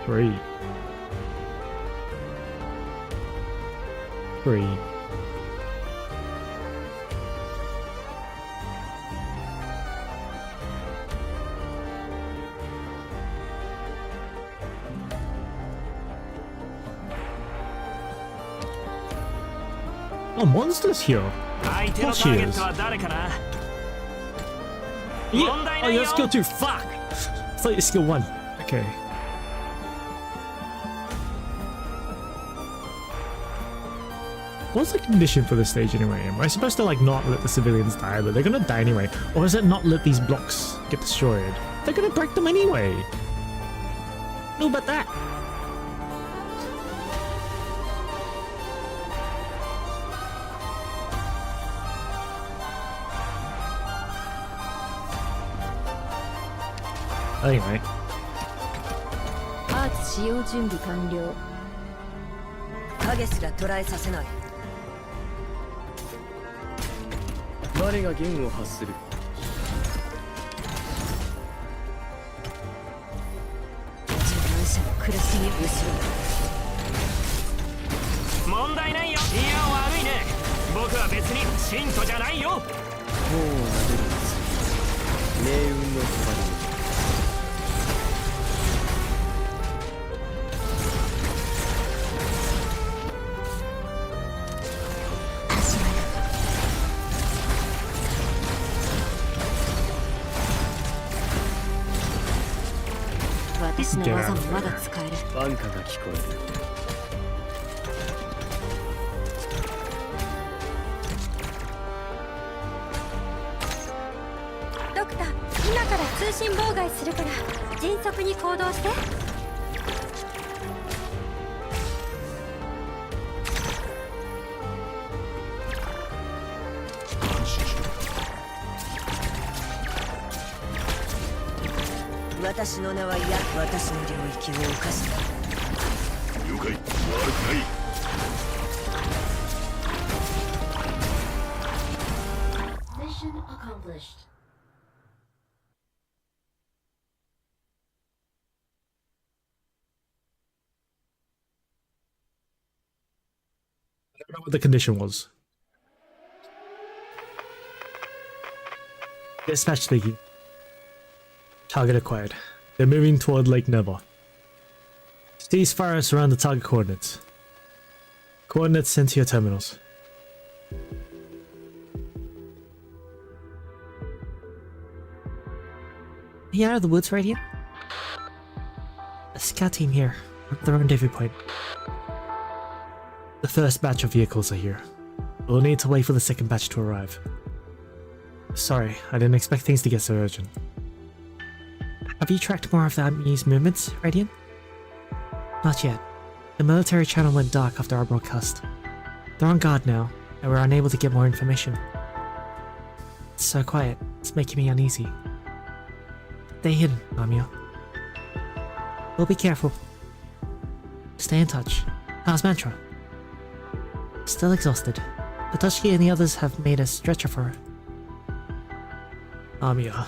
3. 3. Oh, monsters here. What she is? Yeah. Oh, you're skill 2. Fuck. I thought you're skill 1. Okay. What's the condition for this stage anyway? Am I supposed to like not let the civilians die, but they're gonna die anyway? Or is it not let these blocks get destroyed? They're gonna break them anyway. No, but that. Anyway. アーツ使用準備完了。影すら捉えさせない。我が弦を発する。自分者の苦しみを後ろ。問題ないよ。いや悪いね。僕は別に信徒じゃないよ。もうなめるんです。命運のそばに。私の技もまだ使える。挽歌が聞こえる。ドクター、今から通信妨害するから迅速に行動して。私の名は私の領域を侵すな。了解。悪くない。Mission accomplished. I don't know what the condition was. Dispatch speaking. Target acquired. They're moving toward Lake Neva. Cease fire and surround the target coordinates. Coordinates sent to your terminals. Are you out of the woods right here? A scout team here. At the rendezvous point. The first batch of vehicles are here. We'll need to wait for the second batch to arrive. Sorry, I didn't expect things to get so urgent. Have you tracked more of the enemy's movements, Radiant? Not yet. The military channel went dark after our broadcast. They're on guard now, and we're unable to get more information. It's so quiet, it's making me uneasy. Stay hidden, Amiya. We'll be careful. Stay in touch. How's Mantra? Still exhausted. Patoshki and the others have made a stretcher for her. Amiya,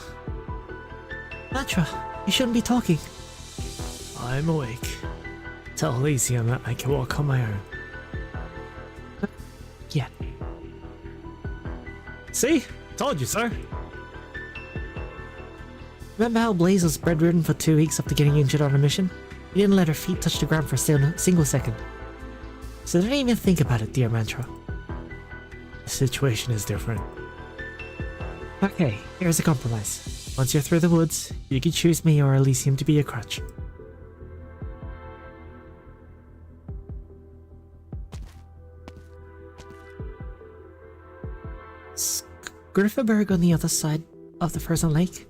Mantra, you shouldn't be talking. I'm awake. Tell Elysium that I can walk on my own. Yeah. See? Told you so. Remember how Blaze was bedridden for 2 weeks after getting injured on a mission? We didn't let her feet touch the ground for a single second. So don't even think about it, dear Mantra. The situation is different. Okay, here's a compromise. Once you're through the woods, you can choose me or Elysium to be your crutch. Grifferberg on the other side of the frozen lake?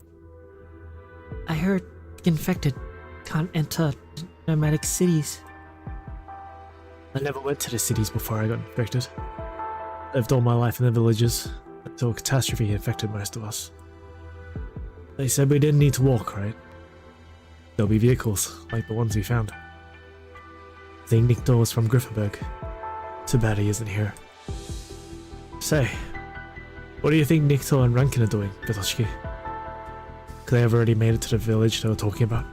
I heard the infected can't enter nomadic cities. I never went to the cities before I got infected. Lived all my life in the villages until a catastrophe infected most of us. They said we didn't need to walk, right? There'll be vehicles, like the ones we found. I think Nikto was from Grifferberg. Too bad he isn't here. Say, what do you think Nikto and Rankin are doing, Patoshki? Could they have already made it to the village they were talking about?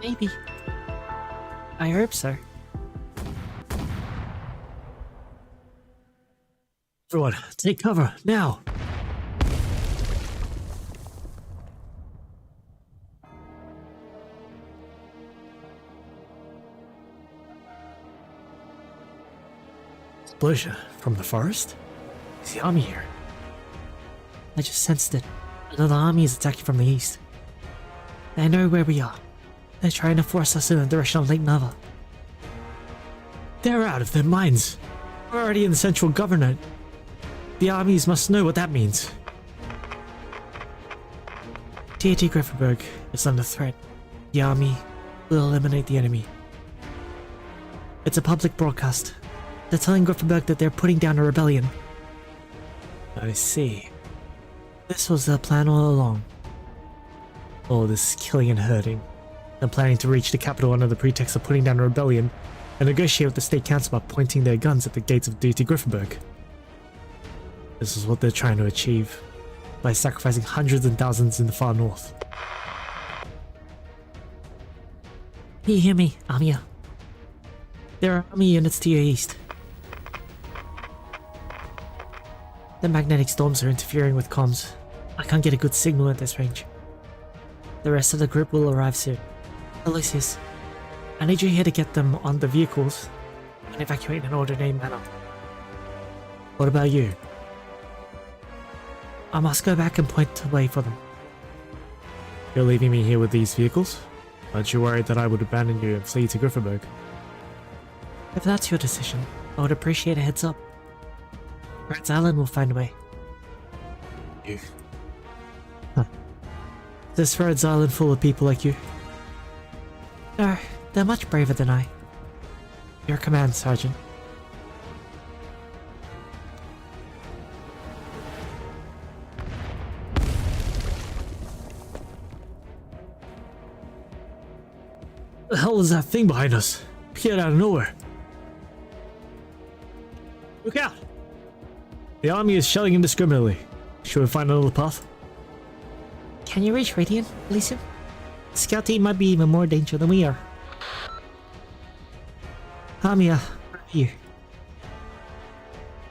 Maybe. I hope so. Everyone, take cover, now! Explosion from the forest? Is the army here? I just sensed it. Another army is attacking from the east. They know where we are. They're trying to force us in the direction of Lake Nava. They're out of their minds. We're already in the central governorate. The armies must know what that means. Deity Grifferberg is under threat. The army will eliminate the enemy. It's a public broadcast. They're telling Grifferberg that they're putting down a rebellion. I see. This was their plan all along. All this killing and hurting. They're planning to reach the capital under the pretext of putting down a rebellion and negotiate with the state council by pointing their guns at the gates of Deity Grifferberg. This is what they're trying to achieve by sacrificing hundreds and thousands in the far north. You hear me, Amiya? There are army units to your east. The magnetic storms are interfering with comms. I can't get a good signal at this range. The rest of the group will arrive soon. Aloysius, I need you here to get them on the vehicles and evacuate in an orderly manner. What about you? I must go back and point the way for them. You're leaving me here with these vehicles? Aren't you worried that I would abandon you and flee to Grifferberg? If that's your decision, I would appreciate a heads up. Rats Island will find a way. You... This Rhodes Island full of people like you? No, they're much braver than I. Your command, Sergeant. The hell is that thing behind us? Appeared out of nowhere. Look out! The army is shelling indiscriminately. Should we find another path? Can you reach Radiant, Elysium? The scout team might be even more danger than we are. Amiya, where are you?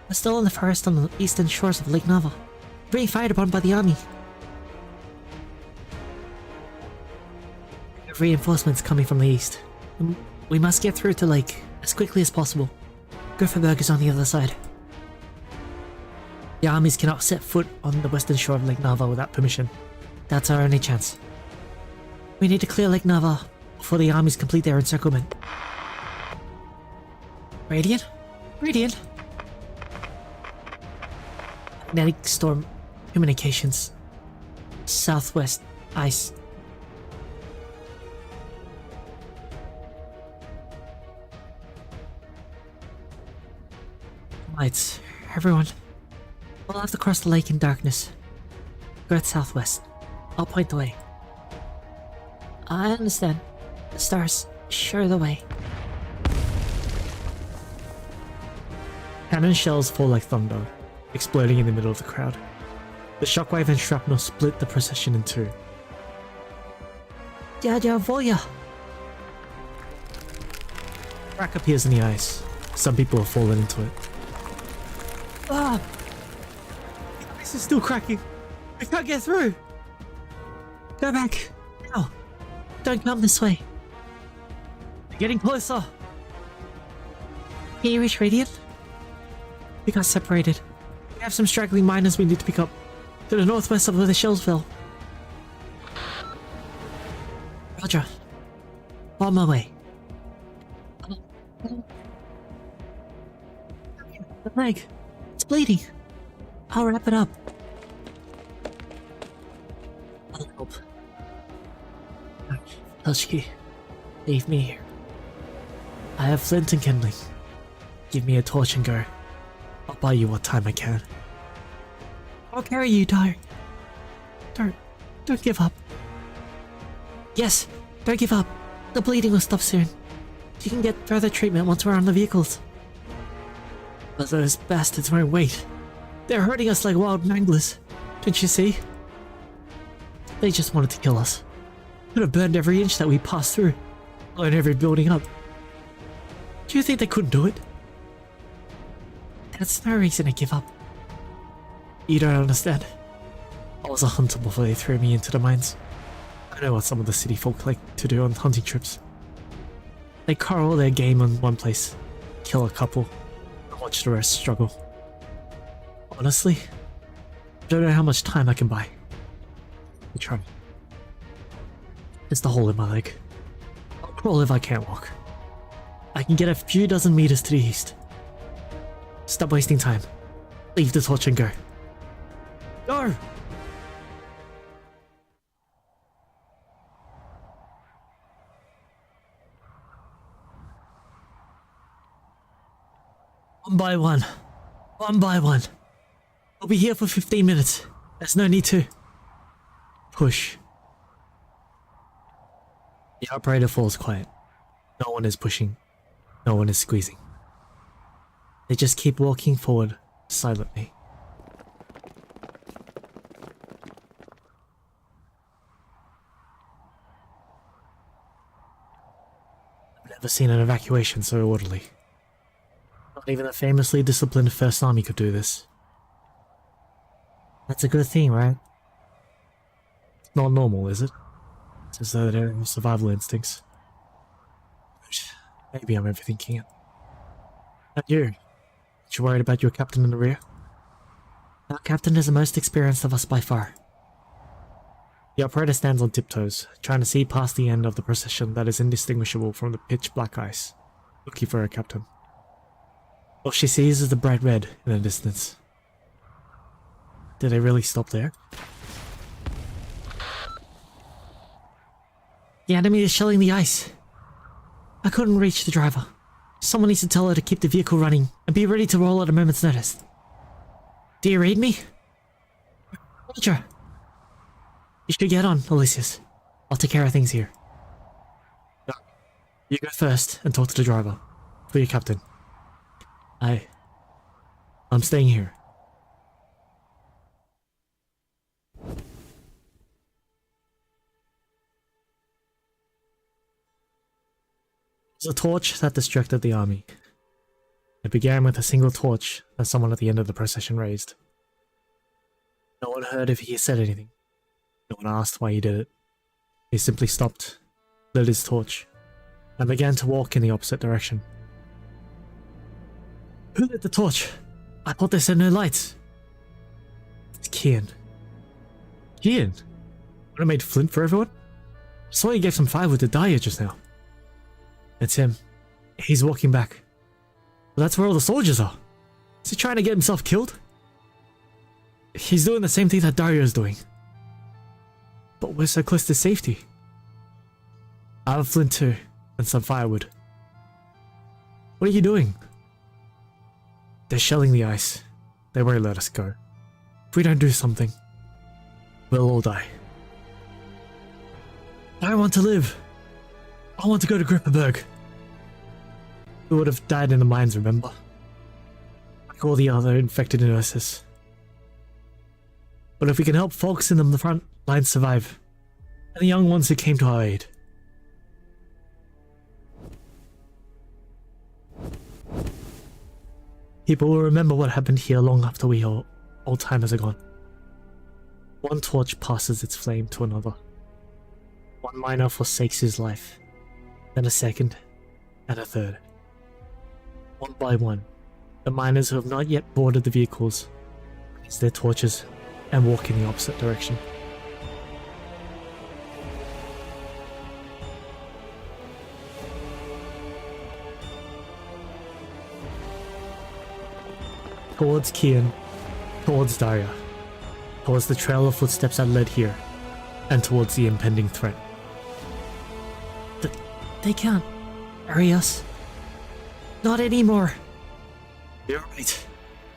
We're still in the forest on the eastern shores of Lake Nava. Being fired upon by the army. We have reinforcements coming from the east. We must get through to Lake as quickly as possible. Grifferberg is on the other side. The armies cannot set foot on the western shore of Lake Nava without permission. That's our only chance. We need to clear Lake Nava before the armies complete their encirclement. Radiant? Radiant? Magnetic storm communications. Southwest ice. Lights. Everyone. We'll have to cross the lake in darkness. Go southwest. I'll point the way. I understand. The stars show the way. Cannon shells fall like thunder, exploding in the middle of the crowd. The shockwave and shrapnel split the procession in two. Dada Voya! Crack appears in the ice. Some people have fallen into it. Ah! This is still cracking. I can't get through. Go back. No. Don't come this way. We're getting closer. Can you reach Radiant? We got separated. We have some straggling miners we need to pick up. To the northwest of where the shells fell. Roger. On my way. The leg. It's bleeding. I'll wrap it up. I'll help. Toshiki, leave me here. I have flint and kindling. Give me a torch and go. I'll buy you what time I can. I'll carry you, Dar. Don't give up. Yes, don't give up. The bleeding will stop soon. You can get further treatment once we're on the vehicles. But those bastards won't wait. They're hurting us like wild manglers. Don't you see? They just wanted to kill us. Could have burned every inch that we passed through. Blown every building up. Do you think they couldn't do it? That's no reason to give up. You don't understand. I was a hunter before they threw me into the mines. I know what some of the city folk like to do on hunting trips. They corral their game on one place, kill a couple, and watch the rest struggle. Honestly, I don't know how much time I can buy. I try. It's the hole in my leg. I'll crawl if I can't walk. I can get a few dozen meters to the east. Stop wasting time. Leave the torch and go. Go! One by one. One by one. We'll be here for 15 minutes. There's no need to push. The operator falls quiet. No one is pushing. No one is squeezing. They just keep walking forward silently. I've never seen an evacuation so orderly. Not even a famously disciplined First Army could do this. That's a good thing, right? It's not normal, is it? It's as though they don't have survival instincts. Maybe I'm overthinking it. And you? Aren't you worried about your captain in the rear? Our captain is the most experienced of us by far. The operator stands on tiptoes, trying to see past the end of the procession that is indistinguishable from the pitch black ice, looking for her captain. All she sees is the bright red in the distance. Did they really stop there? The enemy is shelling the ice. I couldn't reach the driver. Someone needs to tell her to keep the vehicle running and be ready to roll at a moment's notice. Do you read me? Roger. You should get on, Aloysius. I'll take care of things here. No. You go first and talk to the driver. For your captain. I'm staying here. It was a torch that distracted the army. It began with a single torch that someone at the end of the procession raised. No one heard if he said anything. No one asked why he did it. He simply stopped, lit his torch, and began to walk in the opposite direction. Who lit the torch? I thought they said no lights. It's Kian. Kian? Would I made flint for everyone? I saw he gave some firewood to Daya just now. It's him. He's walking back. Well, that's where all the soldiers are. Is he trying to get himself killed? He's doing the same thing that Dario's doing. But we're so close to safety. I have a flint too, and some firewood. What are you doing? They're shelling the ice. They won't let us go. If we don't do something, we'll all die. I want to live. I want to go to Grippenberg. We would have died in the mines, remember? Like all the other infected nurses. But if we can help folks in the front lines survive, and the young ones who came to our aid. People will remember what happened here long after we all timers are gone. One torch passes its flame to another. One miner forsakes his life, then a second, and a third. One by one, the miners who have not yet boarded the vehicles raise their torches and walk in the opposite direction. Towards Kian, towards Daria, towards the trail of footsteps that led here, and towards the impending threat. They can't bury us. Not anymore. You're right.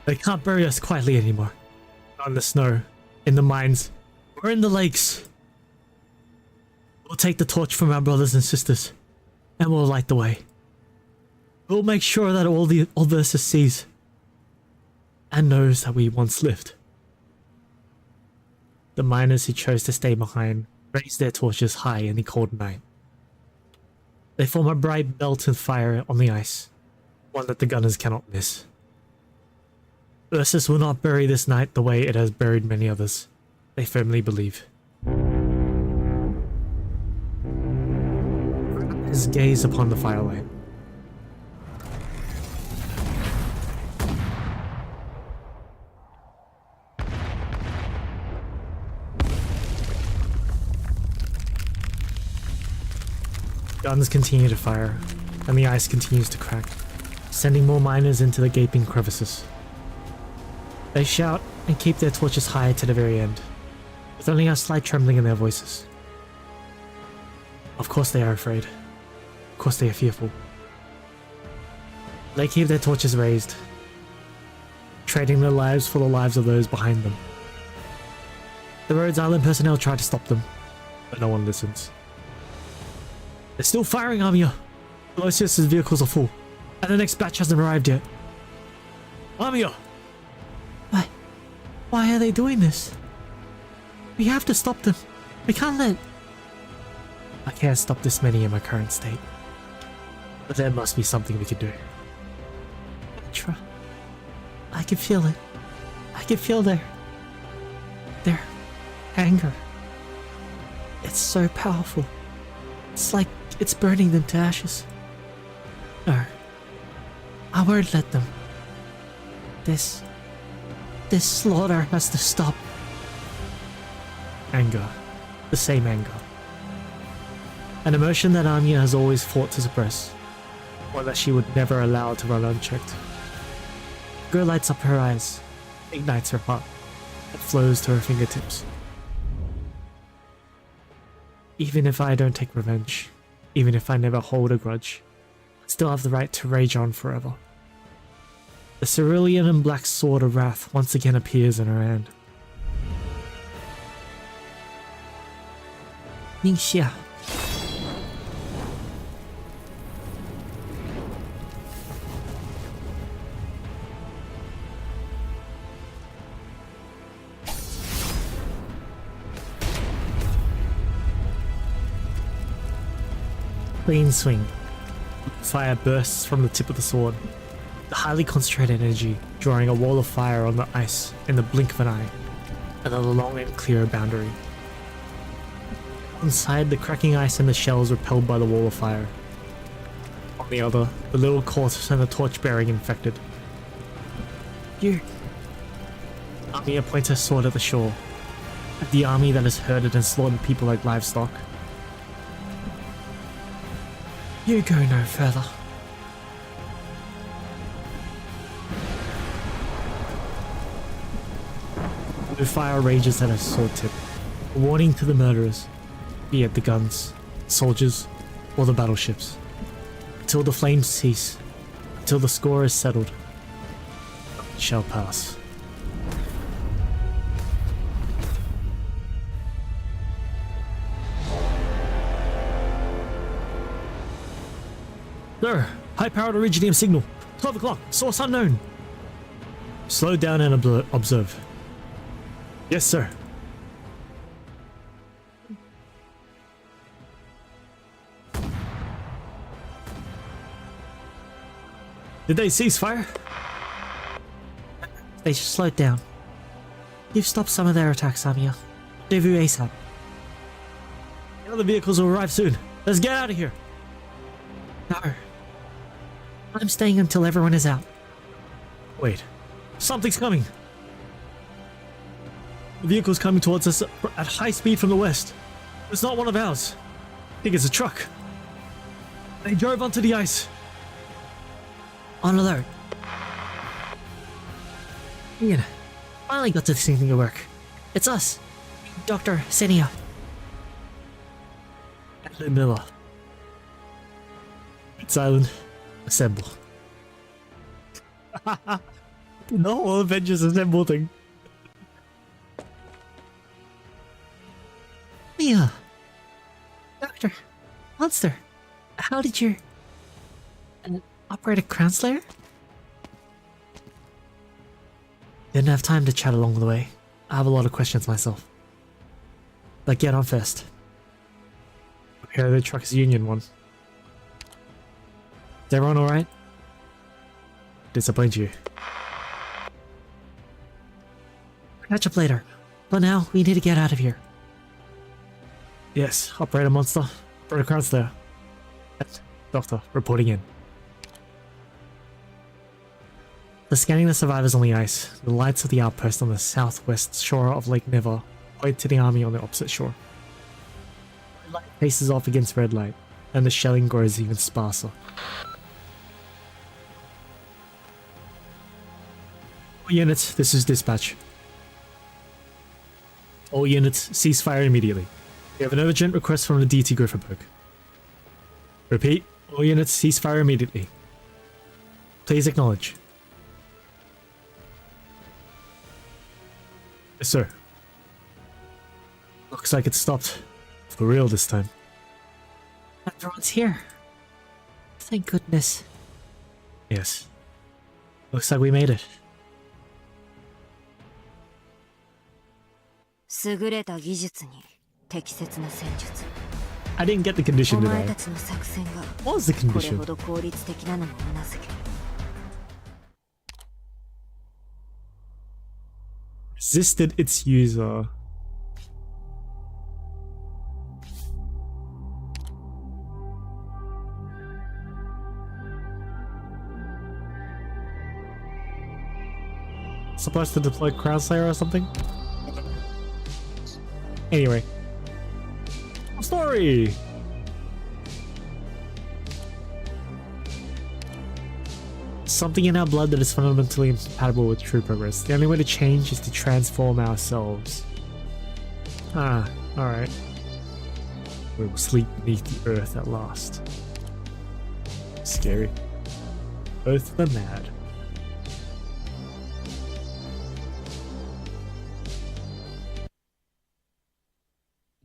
They can't bury us quietly anymore. Not in the snow, in the mines, or in the lakes. We'll take the torch from our brothers and sisters, and we'll light the way. We'll make sure that all Versus sees and knows that we once lived. The miners who chose to stay behind raise their torches high in the cold night. They form a bright belt of fire on the ice, one that the gunners cannot miss. Versus will not bury this night the way it has buried many others, they firmly believe. His gaze upon the firelight. Guns continue to fire, and the ice continues to crack, sending more miners into the gaping crevices. They shout and keep their torches high to the very end, with only a slight trembling in their voices. Of course they are afraid. Of course they are fearful. They keep their torches raised, trading their lives for the lives of those behind them. The Rhodes Island personnel try to stop them, but no one listens. They're still firing, Amia! Velocious's vehicles are full, and the next batch hasn't arrived yet. Amia! Why are they doing this? We have to stop them. We can't let... I can't stop this many in my current state. But there must be something we can do. Petra, I can feel it. I can feel their anger. It's so powerful. It's like it's burning them to ashes. No, I won't let them. This slaughter has to stop. Anger. The same anger. An emotion that Anya has always fought to suppress. One that she would never allow to run unchecked. The girl lights up her eyes, ignites her heart, and flows to her fingertips. Even if I don't take revenge, even if I never hold a grudge, I still have the right to rage on forever. The cerulean and black sword of wrath once again appears in her hand. Ningxia. Clean swing. Fire bursts from the tip of the sword. The highly concentrated energy drawing a wall of fire on the ice in the blink of an eye, and then a long and clear boundary. Inside, the cracking ice and the shells repelled by the wall of fire. On the other, the little corpse and the torch-bearing infected. You. Amia points her sword at the shore, at the army that has herded and slaughtered people like livestock. You go no further. The fire rages at her sword tip, a warning to the murderers, be it the guns, soldiers, or the battleships. Until the flames cease, until the score is settled. shall pass. Sir, high-powered Iridium signal. 12 o'clock, source unknown. Slow down and observe. Yes, sir. Did they cease fire? They should slow down. You've stopped some of their attacks, Amiya. Rendezvous ASAP. The other vehicles will arrive soon. Let's get out of here. No. I'm staying until everyone is out. Wait. Something's coming. The vehicle's coming towards us at high speed from the west. It's not one of ours. I think it's a truck. They drove onto the ice. On alert. Ian, finally got to this thing to work. It's us. Dr. Senia. Captain Miller. It's Island. Assemble. The whole Avengers Assemble thing. Mia. Doctor. Monster. How did your... operate a Crown Slayer? Didn't have time to chat along the way. I have a lot of questions myself. But get on first. Prepare the truck's Union one. Is everyone alright? Disappoint you. Catch up later. But now, we need to get out of here. Yes, Operator Monster. Operator Crown Slayer. Doctor, reporting in. The scanning the survivors on the ice, the lights of the outpost on the southwest shore of Lake Never point to the army on the opposite shore. Red light faces off against red light, and the shelling grows even sparser. All units, this is dispatch. All units, cease fire immediately. We have an urgent request from the DT Grifferberg. Repeat, all units, cease fire immediately. Please acknowledge. Yes, sir. Looks like it stopped. For real this time. Everyone's here. Thank goodness. Yes. Looks like we made it. 優れた技術に適切な戦術。 I didn't get the condition お did 前 I? たちの作戦が What was the これ condition? ほど効率的なのもうなずける。 Resisted its user. Supposed to deploy Crown Slayer or something? Anyway. Story! Something in our blood that is fundamentally incompatible with true progress. The only way to change is to transform ourselves. Ah, alright. We will sleep beneath the earth at last. Scary. Both the mad.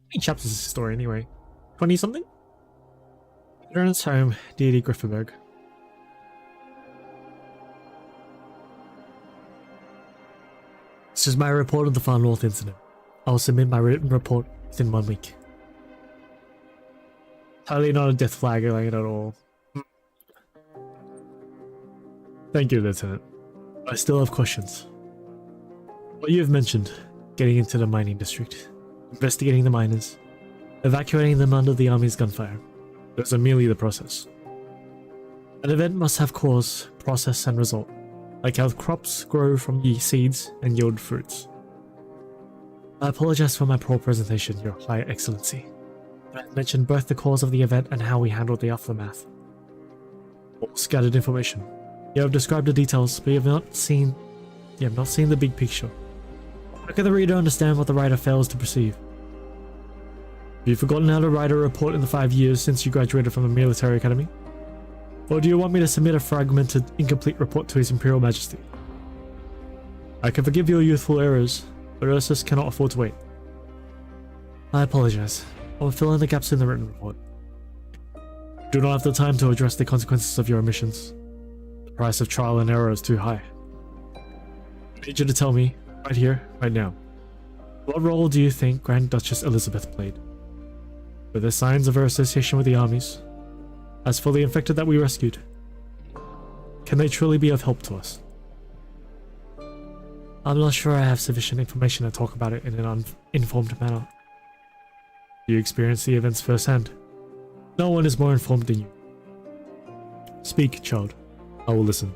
How many chapters is this story anyway? 20 something? Veterans Home, D.D. Grifferberg. This is my report of the Far North incident. I will submit my written report within 1 week. Totally not a death flag at all. Thank you, Lieutenant. I still have questions. What you have mentioned, getting into the mining district, investigating the miners, evacuating them under the army's gunfire, those are merely the process. An event must have cause, process, and result, like how crops grow from seeds and yield fruits. I apologize for my poor presentation, Your High Excellency. I mentioned both the cause of the event and how we handled the aftermath. All scattered information. You have described the details, but you have not seen the big picture. How can the reader understand what the writer fails to perceive? Have you forgotten how to write a report in the 5 years since you graduated from the military academy? Or do you want me to submit a fragmented, incomplete report to His Imperial Majesty? I can forgive your youthful errors, but Ursus cannot afford to wait. I apologize. I will fill in the gaps in the written report. Do not have the time to address the consequences of your omissions. The price of trial and error is too high. I need you to tell me, right here, right now, what role do you think Grand Duchess Elizabeth played? Were there signs of her association with the armies? As for the infected that we rescued, can they truly be of help to us? I'm not sure I have sufficient information to talk about it in an uninformed manner. You experienced the events firsthand. No one is more informed than you. Speak, child. I will listen.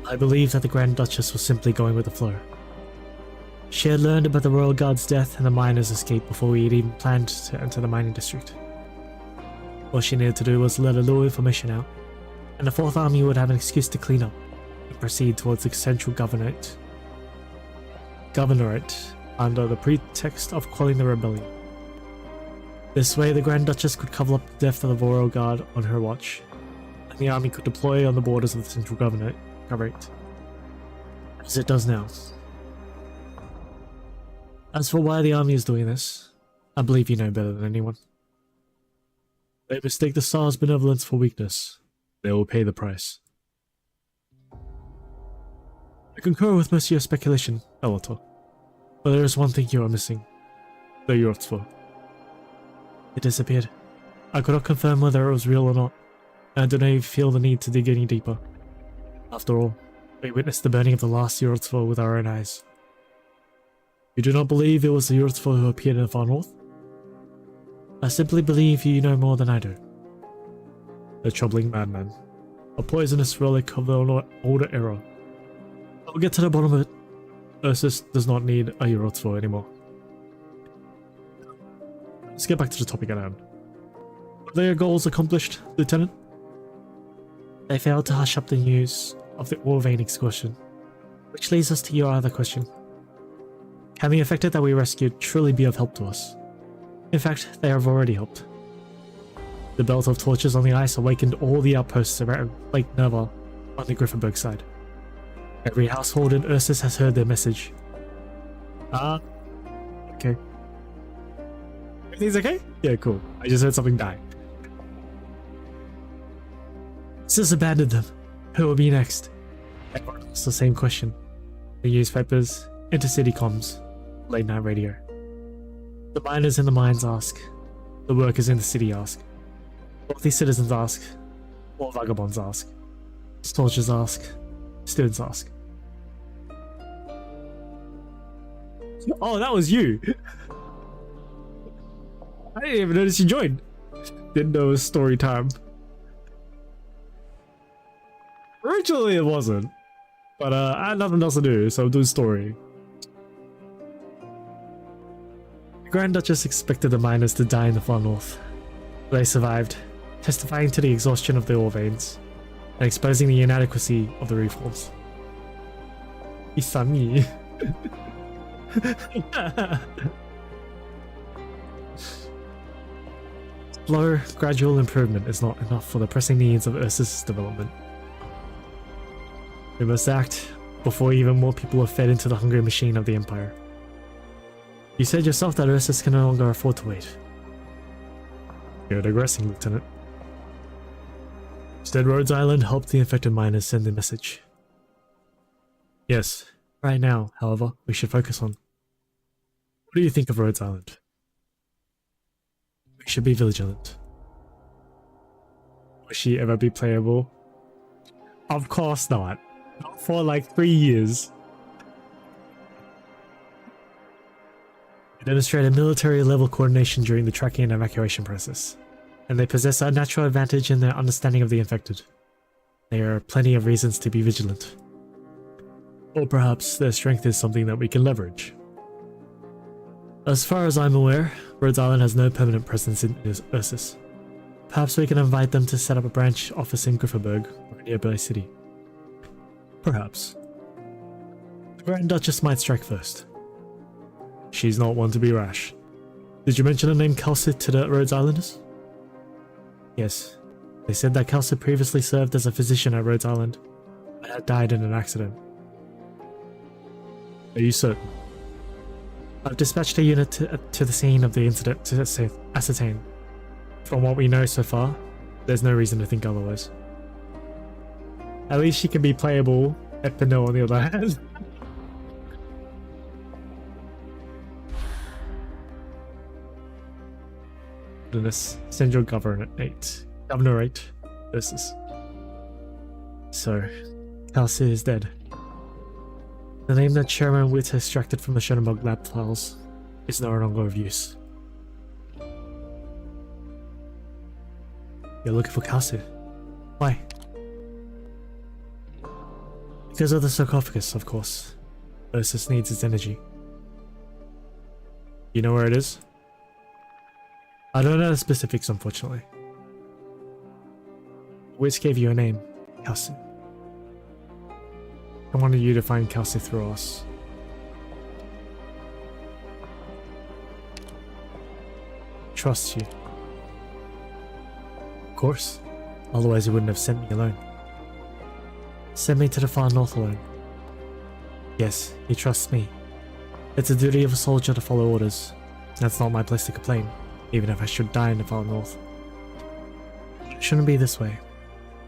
I believe that the Grand Duchess was simply going with the flow. She had learned about the Royal Guard's death and the miners' escape before we had even planned to enter the mining district. All she needed to do was let a little information out, and the Fourth Army would have an excuse to clean up and proceed towards the central governorate under the pretext of quelling the rebellion. This way, the Grand Duchess could cover up the death of the Royal Guard on her watch, and the army could deploy on the borders of the central governorate, as it does now. As for why the army is doing this, I believe you know better than anyone. They mistake the Tsar's benevolence for weakness. They will pay the price. I concur with most of your speculation, Bellator. But there is one thing you are missing. The Yurtsvor. It disappeared. I could not confirm whether it was real or not, and I do not even feel the need to dig any deeper. After all, we witnessed the burning of the last Yurtsvor with our own eyes. You do not believe it was the Yurtsvor who appeared in the far north? I simply believe you know more than I do. A troubling madman. A poisonous relic of the older era. I will get to the bottom of it. Ursus does not need a Yurtsvor anymore. Let's get back to the topic at hand. Were their goals accomplished, Lieutenant? They failed to hush up the news of the Orvane excursion, which leads us to your other question. Can the affected that we rescued truly be of help to us? In fact, they have already helped. The belt of torches on the ice awakened all the outposts around Lake Nerva on the Griffinburg side. Every household in Ursus has heard their message. Okay. Everything's okay? Yeah, cool. I just heard something die. Ursus abandoned them. Who will be next? Everyone asks the same question. The newspapers, intercity comms, late night radio. The miners in the mines ask. The workers in the city ask. Wealthy citizens ask. All vagabonds ask. Soldiers ask. Students ask. Oh, that was you! I didn't even notice you joined. Didn't know it was story time. Originally it wasn't. But I had nothing else to do, so I'm doing story. The Grand Duchess expected the miners to die in the far north. They survived, testifying to the exhaustion of the ore veins, and exposing the inadequacy of the reforms. Isami. Slow, gradual improvement is not enough for the pressing needs of Ursus' development. We must act before even more people are fed into the hungry machine of the Empire. You said yourself that Ursus can no longer afford to wait. You're digressing, Lieutenant. Instead, Rhodes Island helped the infected miners send the message. Yes, right now, however, we should focus on. What do you think of Rhodes Island? We should be vigilant. Will she ever be playable? Of course not. Not for like 3 years. They demonstrated military level coordination during the tracking and evacuation process, and they possess a natural advantage in their understanding of the infected. There are plenty of reasons to be vigilant. Or perhaps their strength is something that we can leverage. As far as I'm aware, Rhodes Island has no permanent presence in Ursus. Perhaps we can invite them to set up a branch office in Griffinburg or a nearby city. Perhaps. The Grand Duchess might strike first. She's not one to be rash. Did you mention the name Kalsid to the Rhodes Islanders? Yes. They said that Kalsid previously served as a physician at Rhodes Island, but had died in an accident. Are you certain? I've dispatched a unit to the scene of the incident to ascertain. From what we know so far, there's no reason to think otherwise. At least she can be playable. Epino on the other hand. Goodness. Send your governorate versus. So, Kelsey is dead. The name that Chairman Witt extracted from the Schoenberg lab files is no longer of use. You're looking for Kelsey. Why? Because of the sarcophagus, of course. Ursus needs its energy. You know where it is? I don't know the specifics, unfortunately. Witt gave you a name, Kelsey. I wanted you to find Kelsey through us. Trust you. Of course. Otherwise he wouldn't have sent me alone. Send me to the far north alone. Yes, he trusts me. It's the duty of a soldier to follow orders. That's not my place to complain, even if I should die in the far north. It shouldn't be this way.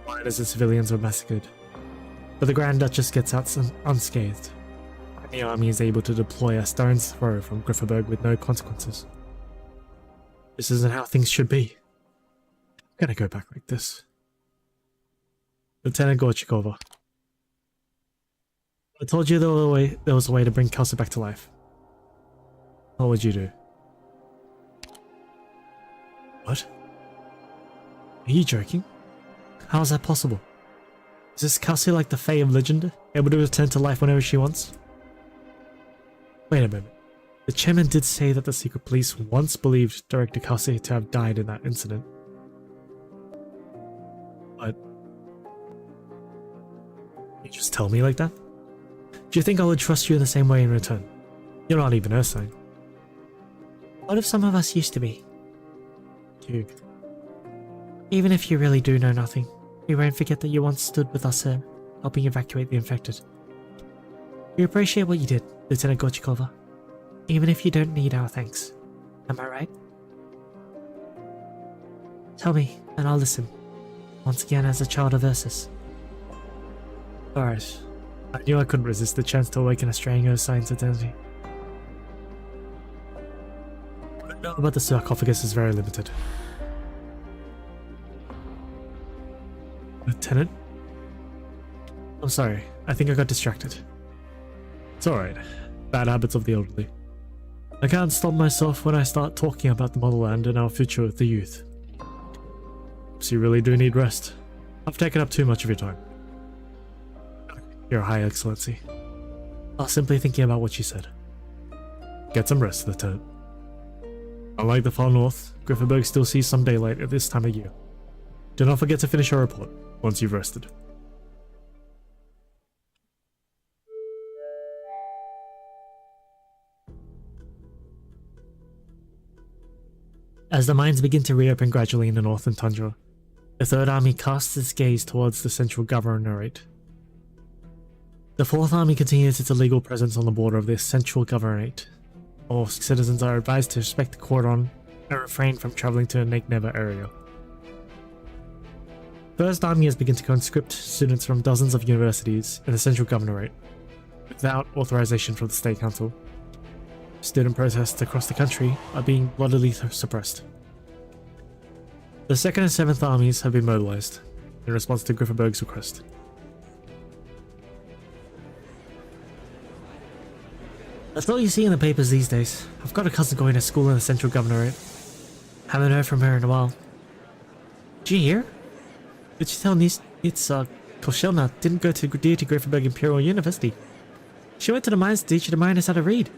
Miners and civilians were massacred. But the Grand Duchess gets out unscathed. The army is able to deploy a stone's throw from Grifferberg with no consequences. This isn't how things should be. I'm gonna go back like this. Lieutenant Gorchikova. I told you there was a way to bring Kelsey back to life. What would you do? What? Are you joking? How is that possible? Is this Kelsey like the Fae of legend, able to return to life whenever she wants? Wait a minute. The chairman did say that the secret police once believed Director Kelsey to have died in that incident. But you just tell me like that? Do you think I would trust you in the same way in return? You're not even Ursine. What if some of us used to be? You. Even if you really do know nothing, we won't forget that you once stood with us here, helping evacuate the infected. We appreciate what you did, Lieutenant Gorchikova, even if you don't need our thanks. Am I right? Tell me, and I'll listen. Once again as a child of Ursus. Alright. I knew I couldn't resist the chance to awaken a straying Ursine's identity. What I know about the sarcophagus is very limited. Lieutenant? I'm sorry, I think I got distracted. It's alright. Bad habits of the elderly. I can't stop myself when I start talking about the motherland and our future with the youth. So you really do need rest. I've taken up too much of your time. Your High Excellency. I was simply thinking about what you said. Get some rest, Lieutenant. Unlike the far north, Grifferberg still sees some daylight at this time of year. Do not forget to finish your report once you've rested. As the mines begin to reopen gradually in the northern tundra, the Third Army casts its gaze towards the central governorate. The Fourth Army continues its illegal presence on the border of this central governorate. All citizens are advised to respect the cordon and refrain from traveling to the Negneva area. First Army has begun to conscript students from dozens of universities in the central governorate, without authorization from the State Council. Student protests across the country are being bloodily suppressed. The 2nd and 7th Armies have been mobilized in response to Grifferberg's request. That's all you see in the papers these days. I've got a cousin going to school in the central governorate. Haven't heard from her in a while. Did you hear? Did you tell Koshelna didn't go to Deity Grifferberg Imperial University? She went to the mines to teach the miners how to read.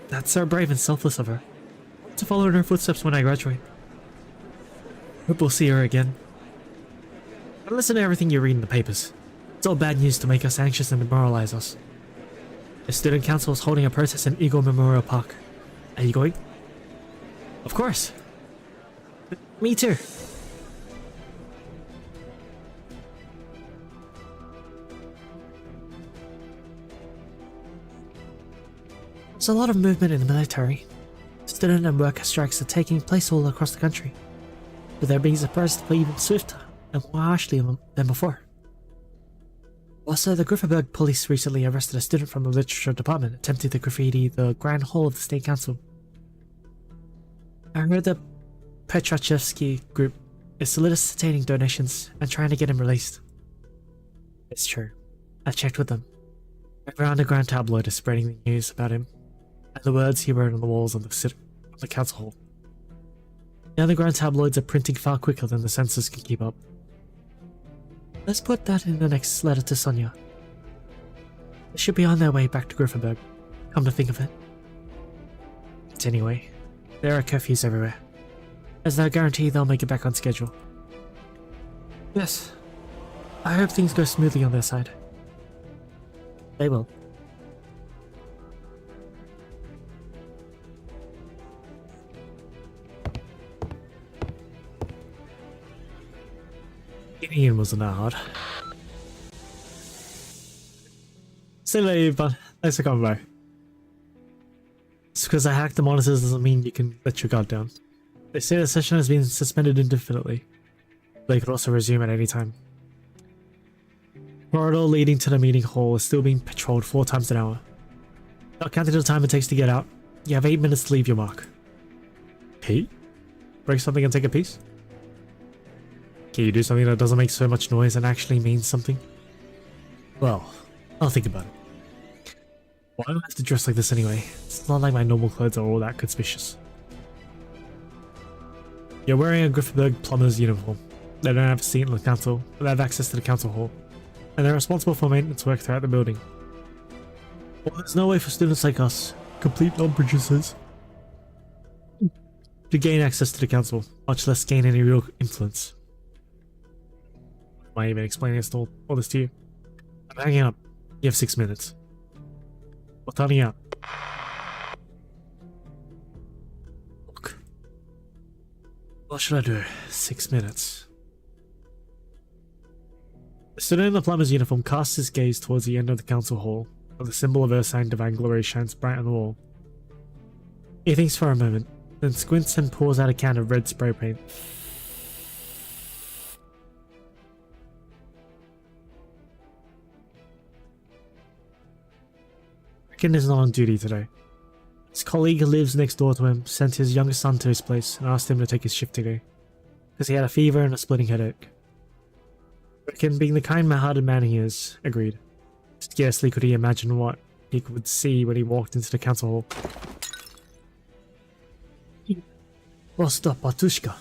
That's so brave and selfless of her. To follow in her footsteps when I graduate. Hope we'll see her again. But listen to everything you read in the papers. It's all bad news to make us anxious and demoralize us. The student council is holding a protest in Eagle Memorial Park. Are you going? Of course. Me too. There's a lot of movement in the military. Student and worker strikes are taking place all across the country, but they're being suppressed even swifter and more harshly than before. Also, the Grifferberg police recently arrested a student from the literature department attempting to graffiti the Grand Hall of the State Council. I heard the Petrachevsky group is soliciting donations and trying to get him released. It's true. I checked with them. Every underground tabloid is spreading the news about him and the words he wrote on the walls of the council hall. The underground tabloids are printing far quicker than the censors can keep up. Let's put that in the next letter to Sonia. They should be on their way back to Grifferberg, come to think of it. But anyway, there are curfews everywhere. There's no guarantee they'll make it back on schedule. Yes, I hope things go smoothly on their side. They will. Getting in wasn't that hard. See you later, bud. Thanks for coming by. Just because I hacked the monitors doesn't mean you can let your guard down. They say the session has been suspended indefinitely. They could also resume at any time. The corridor leading to the meeting hall is still being patrolled 4 times an hour. Not counting the time it takes to get out, you have 8 minutes to leave your mark. Pete? Break something and take a piece? Can you do something that doesn't make so much noise and actually means something? Well, I'll think about it. Why do I have to dress like this anyway? It's not like my normal clothes are all that conspicuous. You're wearing a Grifferberg plumber's uniform. They don't have a seat in the council, but they have access to the council hall, and they're responsible for maintenance work throughout the building. Well, there's no way for students like us, complete non-producers, to gain access to the council, much less gain any real influence. Am I even explaining all this to you? I'm hanging up. You have 6 minutes. What's turning up? Look. What should I do? 6 minutes. The student in the plumber's uniform casts his gaze towards the end of the council hall, where the symbol of Ursine Divine Glory shines bright on the wall. He thinks for a moment, then squints and pours out a can of red spray paint. Ricken is not on duty today. His colleague who lives next door to him sent his youngest son to his place and asked him to take his shift today, because he had a fever and a splitting headache. Ricken, being the kind-hearted man he is, agreed. Scarcely could he imagine what he would see when he walked into the council hall. Osta Patushka.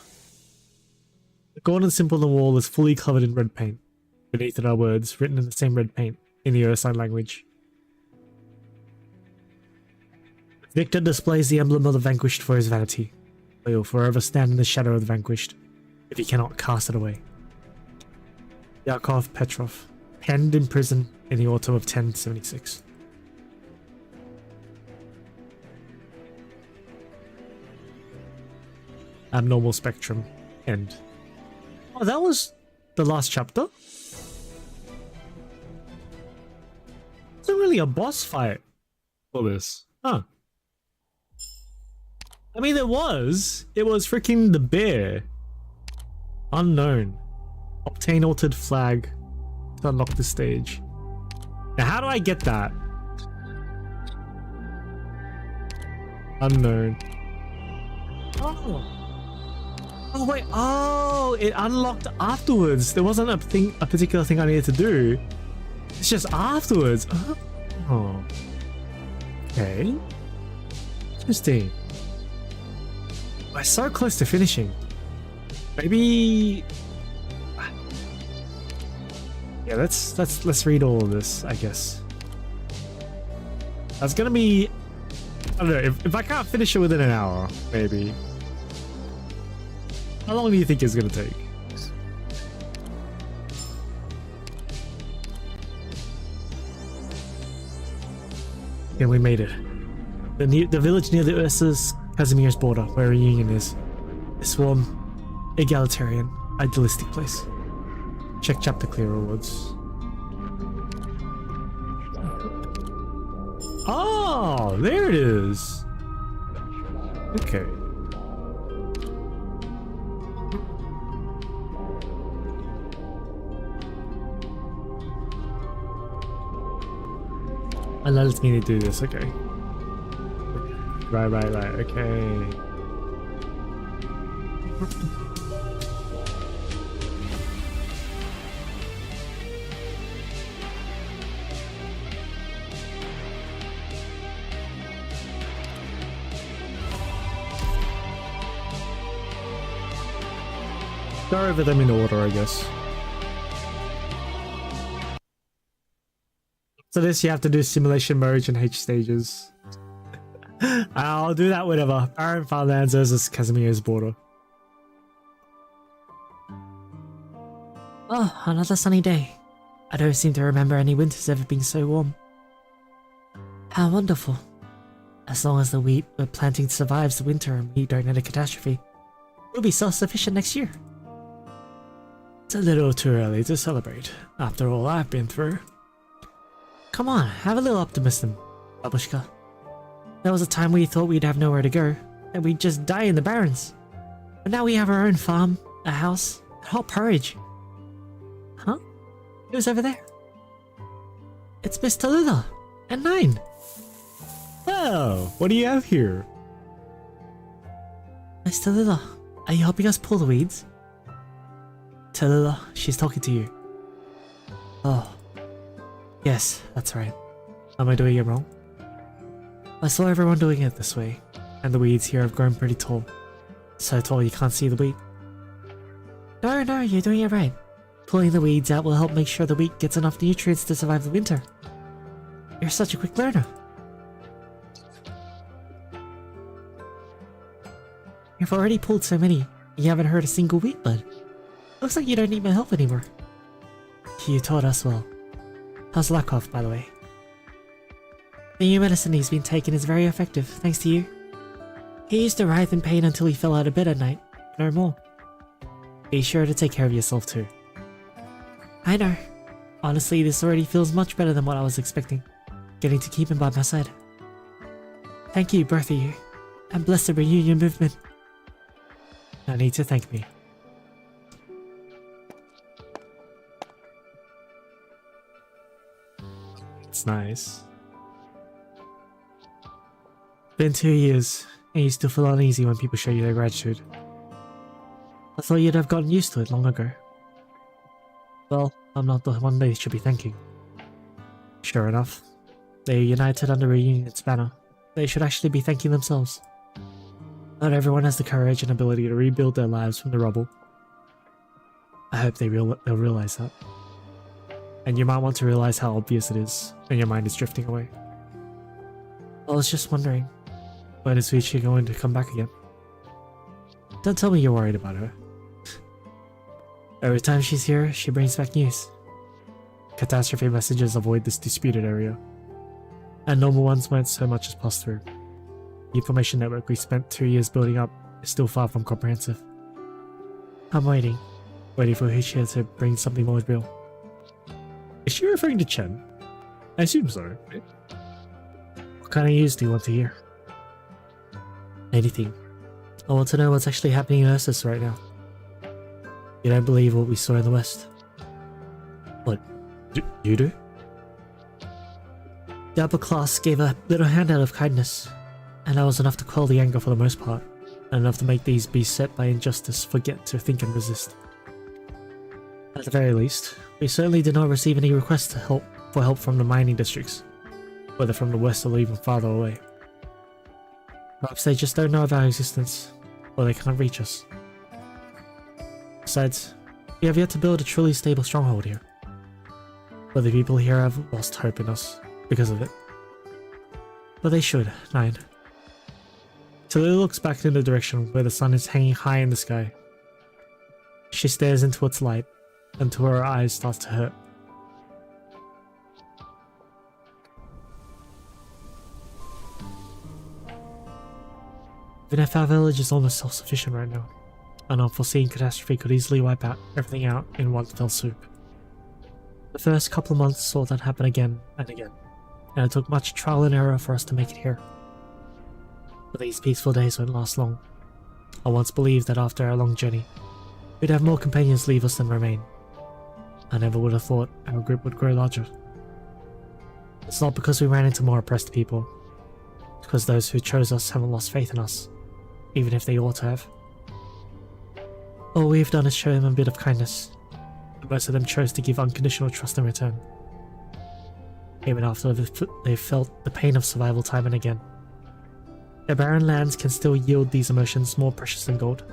The golden symbol on the wall is fully covered in red paint. Beneath it are words written in the same red paint, in the Ursine language. Victor displays the emblem of the vanquished for his vanity. He will forever stand in the shadow of the vanquished, if he cannot cast it away. Yakov Petrov, penned in prison in the autumn of 1076. Abnormal spectrum. End. Oh, that was the last chapter? It's not really a boss fight for this. Huh. I mean, it was. It was freaking the bear. Unknown. Obtain altered flag to unlock the stage. Now, how do I get that? Unknown. Oh. Oh wait. Oh, it unlocked afterwards. There wasn't a particular thing I needed to do. It's just afterwards. Oh. Okay. Interesting. We're so close to finishing. Maybe. Yeah, let's read all of this, I guess. That's gonna be. I don't know, if I can't finish it within an hour, maybe. How long do you think it's gonna take? Yeah, we made it. The village near the Ursus Casimir's border, where Reunion is. This warm, egalitarian, idealistic place. Check chapter clear rewards. Oh! Oh, there it is. Okay. Allows me to do this, okay. Right, okay. Start over them in order, I guess. So this you have to do simulation merge and H stages. I'll do that whenever. Barren Farmlands versus Casimir's border. Oh, another sunny day. I don't seem to remember any winters ever being so warm. How wonderful. As long as the wheat we're planting survives the winter and we don't hit a catastrophe, we'll be self-sufficient next year. It's a little too early to celebrate, after all I've been through. Come on, have a little optimism, Babushka. There was a time we thought we'd have nowhere to go, and we'd just die in the barrens. But now we have our own farm, a house, and hot porridge. Huh? Who's over there? It's Miss Tallulah, and 9. Oh, what do you have here? Miss Tallulah, are you helping us pull the weeds? Tallulah, she's talking to you. Oh. Yes, that's right. Am I doing it wrong? I saw everyone doing it this way, and the weeds here have grown pretty tall. So tall you can't see the wheat. No, you're doing it right. Pulling the weeds out will help make sure the wheat gets enough nutrients to survive the winter. You're such a quick learner. You've already pulled so many, you haven't hurt a single wheat bud. Looks like you don't need my help anymore. You taught us well. How's Lakov, by the way? The new medicine he's been taking is very effective, thanks to you. He used to writhe in pain until he fell out of bed at night. No more. Be sure to take care of yourself too. I know. Honestly, this already feels much better than what I was expecting. Getting to keep him by my side. Thank you, both of you. And bless the reunion movement. No need to thank me. It's nice. Been 2 years, and you still feel uneasy when people show you their gratitude. I thought you'd have gotten used to it long ago. Well, I'm not the one they should be thanking. Sure enough, they are united under Reunion's banner. They should actually be thanking themselves. Not everyone has the courage and ability to rebuild their lives from the rubble. I hope they'll realize that. And you might want to realize how obvious it is when your mind is drifting away. I was just wondering, when is Vici going to come back again? Don't tell me you're worried about her. Every time she's here, she brings back news. Catastrophe messages avoid this disputed area, and normal ones won't so much as pass through. The information network we spent 2 years building up is still far from comprehensive. I'm waiting for Hichia to bring something more real. Is she referring to Chen? I assume so, right? What kind of news do you want to hear? Anything. I want to know what's actually happening in Ursus right now. You don't believe what we saw in the West. What? You do? The upper class gave a little handout of kindness, and that was enough to quell the anger for the most part, and enough to make these beset by injustice forget to think and resist. At the very least, we certainly did not receive any requests for help from the mining districts, whether from the west or even farther away. Perhaps they just don't know of our existence, or they can't reach us. Besides, we have yet to build a truly stable stronghold here. But the people here have lost hope in us because of it. But they should, 9. Tallulah looks back in the direction where the sun is hanging high in the sky. She stares into its light until her eyes start to hurt. Even if our village is almost self-sufficient right now, an unforeseen catastrophe could easily wipe everything out in one fell swoop. The first couple of months saw that happen again and again. and it took much trial and error for us to make it here. But these peaceful days won't last long. I once believed that after our long journey, we'd have more companions leave us than remain. I never would have thought our group would grow larger. It's not because we ran into more oppressed people. It's because those who chose us haven't lost faith in us, even if they ought to have. All we've done is show them a bit of kindness, and most of them chose to give unconditional trust in return. Even after they've felt the pain of survival time and again. Their barren lands can still yield these emotions more precious than gold.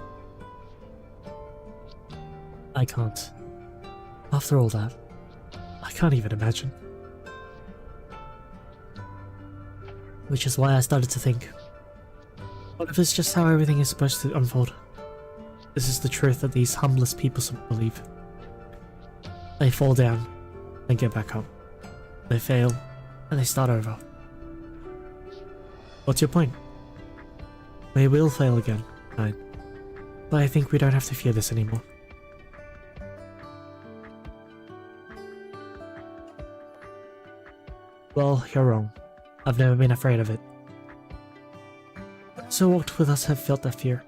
I can't. After all that, I can't even imagine. Which is why I started to think, what if it's just how everything is supposed to unfold? This is the truth that these humblest people believe. They fall down, and get back up. They fail, and they start over. What's your point? We will fail again, fine. But I think we don't have to fear this anymore. Well, you're wrong. I've never been afraid of it. Those who walked with us have felt that fear.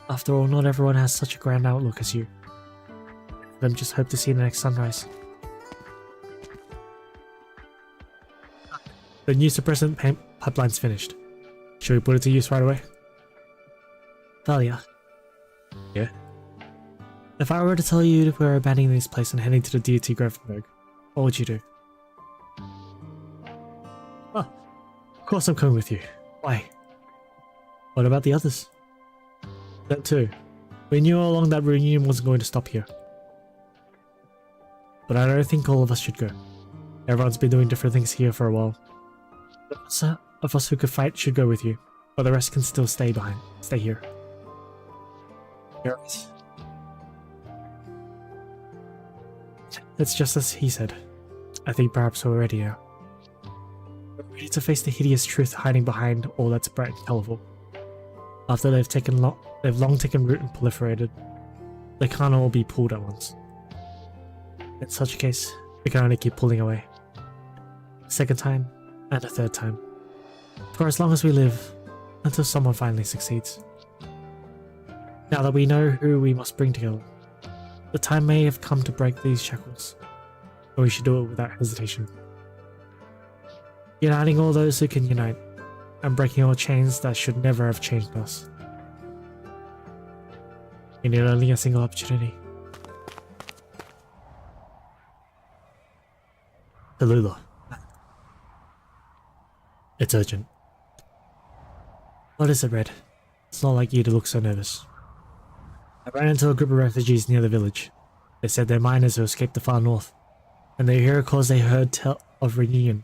After all, not everyone has such a grand outlook as you. Them just hope to see the next sunrise. The new suppressant pipeline's finished. Should we put it to use right away? Thalia. Yeah? If I were to tell you we're abandoning this place and heading to the deity Grafenberg, what would you do? Oh, of course I'm coming with you. Why? What about the others? Them too. We knew all along that reunion wasn't going to stop here. But I don't think all of us should go. Everyone's been doing different things here for a while. Those of us who could fight should go with you, but the rest can still stay behind. Stay here. You're right. It's just as he said. I think perhaps we're ready now. We're ready to face the hideous truth hiding behind all that's bright and colorful. After they've long taken root and proliferated, they can't all be pulled at once. In such a case, we can only keep pulling away. A second time, and a third time. For as long as we live, until someone finally succeeds. Now that we know who we must bring together, the time may have come to break these shackles, but we should do it without hesitation. Uniting all those who can unite, and breaking all chains that should never have changed us. We need only a single opportunity. Tallulah. It's urgent. What is it, Red? It's not like you to look so nervous. I ran into a group of refugees near the village. They said they're miners who escaped the far north, and they're here because they heard tell of reunion.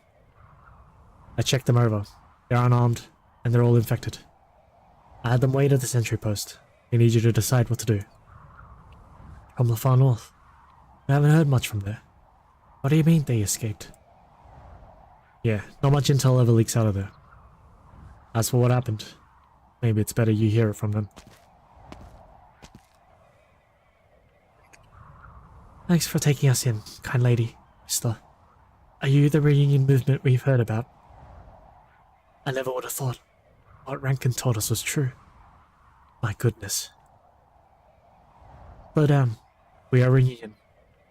I checked them over. They're unarmed, and they're all infected. I had them wait at the sentry post. We need you to decide what to do. From the far north? I haven't heard much from there. What do you mean they escaped? Yeah, not much intel ever leaks out of there. As for what happened, maybe it's better you hear it from them. Thanks for taking us in, kind lady, mister. Are you the reunion movement we've heard about? I never would have thought what Rankin told us was true. My goodness. Slow down. We are reunion,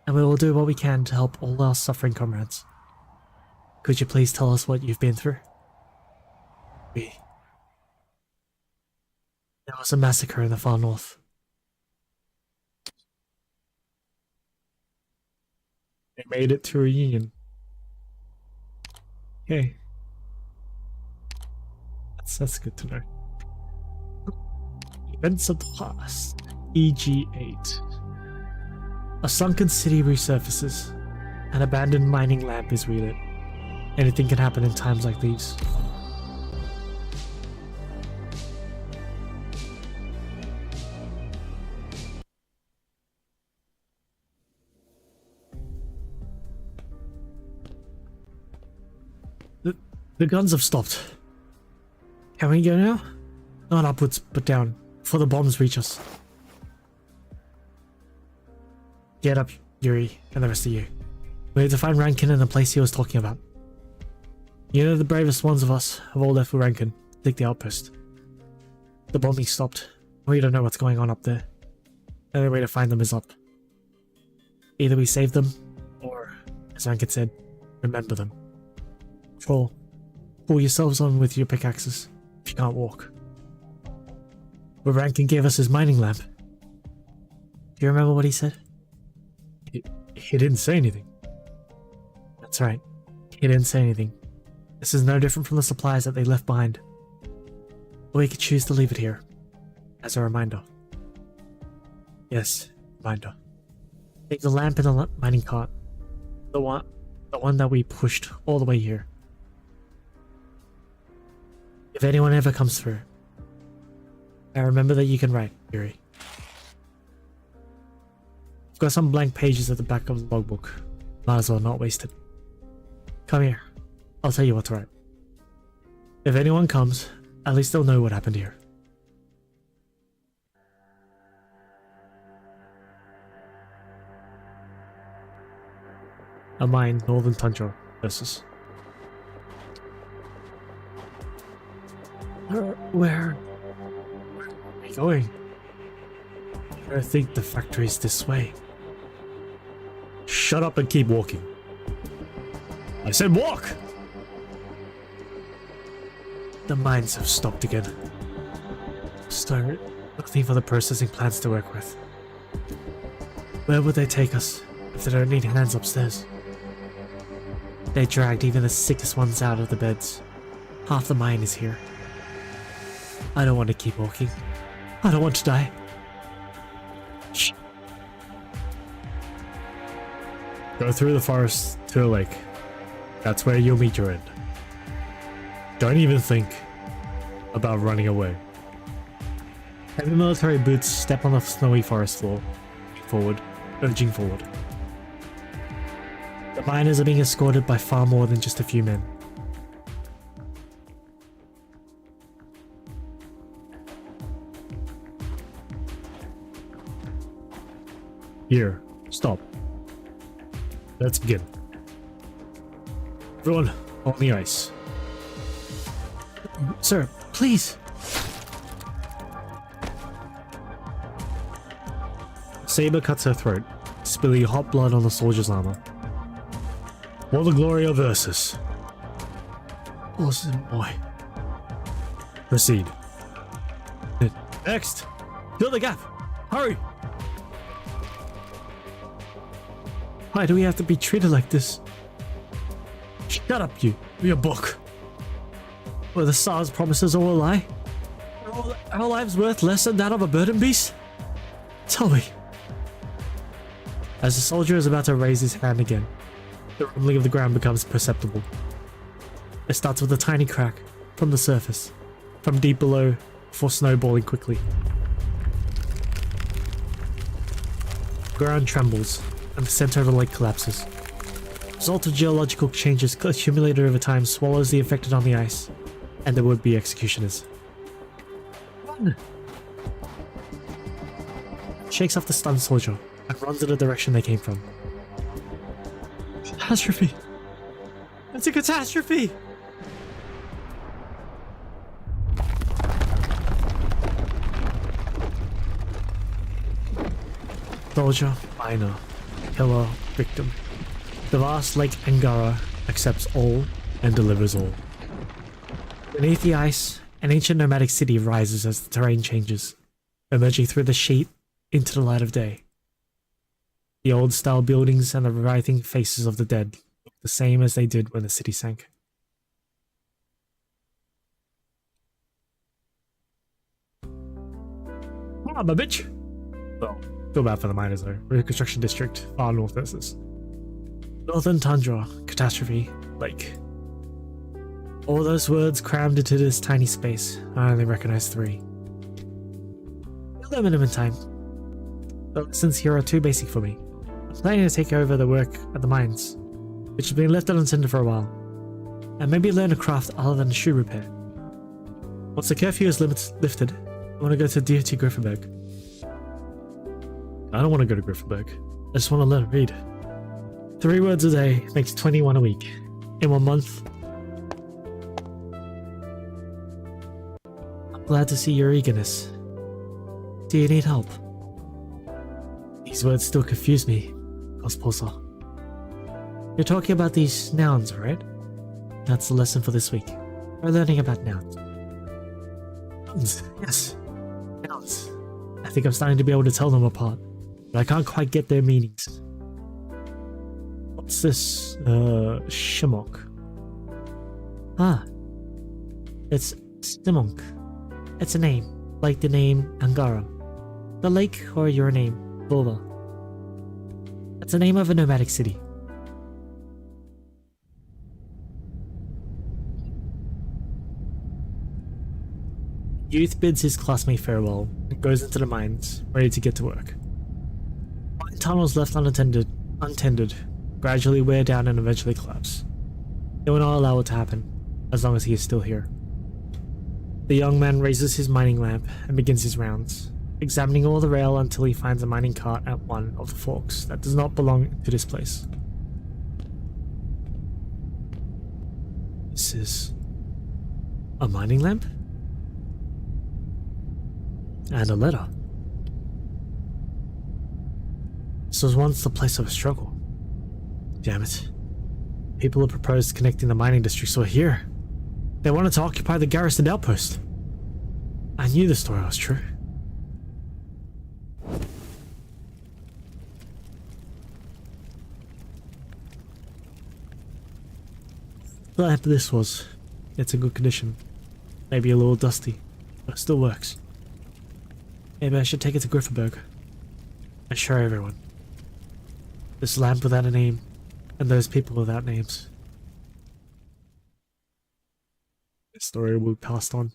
and we will do what we can to help all our suffering comrades. Could you please tell us what you've been through? There was a massacre in the far north. They made it to reunion. Okay. That's good to know. Events of the past. EG8. A sunken city resurfaces. An abandoned mining lamp is relit. Anything can happen in times like these. The guns have stopped. Can we go now? Not upwards, but down, before the bombs reach us. Get up, Yuri, and the rest of you. We need to find Rankin and the place he was talking about. You know the bravest ones of us have all left for Rankin to take the outpost. The bombing stopped. We don't know what's going on up there. The only way to find them is up. Either we save them, or, as Rankin said, remember them. Troll, pull yourselves on with your pickaxes if you can't walk. But Rankin gave us his mining lamp. Do you remember what he said? He didn't say anything. That's right. He didn't say anything. This is no different from the supplies that they left behind. Or we could choose to leave it here. As a reminder. Yes, reminder. Leave the lamp in the mining cart. The one that we pushed all the way here. If anyone ever comes through, I remember that you can write, Yuri. I've got some blank pages at the back of the logbook. Might as well not waste it. Come here. I'll tell you what to write. If anyone comes, at least they'll know what happened here. A mine, Northern Tundra versus. Where are we going? I think the factory's this way. Shut up and keep walking. I said walk! The mines have stopped again. So, nothing for the processing plants to work with. Where would they take us if they don't need hands upstairs? They dragged even the sickest ones out of the beds. Half the mine is here. I don't want to keep walking. I don't want to die. Shh. Go through the forest to a lake. That's where you'll meet your end. Don't even think about running away. Heavy military boots step on the snowy forest floor. Forward, urging forward. The miners are being escorted by far more than just a few men. Here, stop. Let's begin. Everyone, on the ice. Sir, please! Saber cuts her throat, spilling hot blood on the soldier's armor. For the glory of Ursus. Awesome boy. Proceed. Next! Fill the gap! Hurry! Why do we have to be treated like this? Shut up, you! Your book! Were the SARS promises all a lie? Are our lives worth less than that of a burden beast? Tell me. As the soldier is about to raise his hand again, the rumbling of the ground becomes perceptible. It starts with a tiny crack from the surface, from deep below, before snowballing quickly. The ground trembles, and the center of the lake collapses. The result of geological changes accumulated over time swallows the infected on the ice, and the would-be executioners. Run! Shakes off the stunned soldier and runs in the direction they came from. Catastrophe! It's a catastrophe! Soldier, miner, killer, victim. The vast Lake Angara accepts all and delivers all. Beneath the ice, an ancient nomadic city rises as the terrain changes, emerging through the sheet into the light of day. The old-style buildings and the writhing faces of the dead look the same as they did when the city sank. Come on, my bitch! Well, feel bad for the miners though. Reconstruction district, far north versus. Northern Tundra, catastrophe, lake. All those words crammed into this tiny space, I only recognize 3. The minimum time. The lessons here are too basic for me. I'm planning to take over the work at the mines, which has been left unattended for a while, and maybe learn a craft other than shoe repair. Once the curfew is lifted, I want to go to DOT Griffenberg. I don't want to go to Griffenberg. I just want to learn to read. 3 words a day makes 21 a week. In 1 month, Glad to see your eagerness. Do you need help? These words still confuse me, Osposa. You're talking about these nouns, right? That's the lesson for this week. We're learning about nouns. Nouns, yes. Nouns. I think I'm starting to be able to tell them apart, but I can't quite get their meanings. What's this? Shimok. Ah. It's Simunk. It's a name, like the name Angara. The lake or your name, Volva. It's the name of a nomadic city. Youth bids his classmate farewell and goes into the mines, ready to get to work. Mine tunnels left untended gradually wear down and eventually collapse. They will not allow it to happen, as long as he is still here. The young man raises his mining lamp and begins his rounds, examining all the rail until he finds a mining cart at one of the forks that does not belong to this place. This is a mining lamp? And a letter. This was once the place of struggle. Damn it. People who proposed connecting the mining districts were here. They wanted to occupy the garrison outpost. I knew the story was true. Glad this was. It's in good condition. Maybe a little dusty, but it still works. Maybe I should take it to Grifferberg and show everyone. This lamp without a name, and those people without names. This story will be passed on.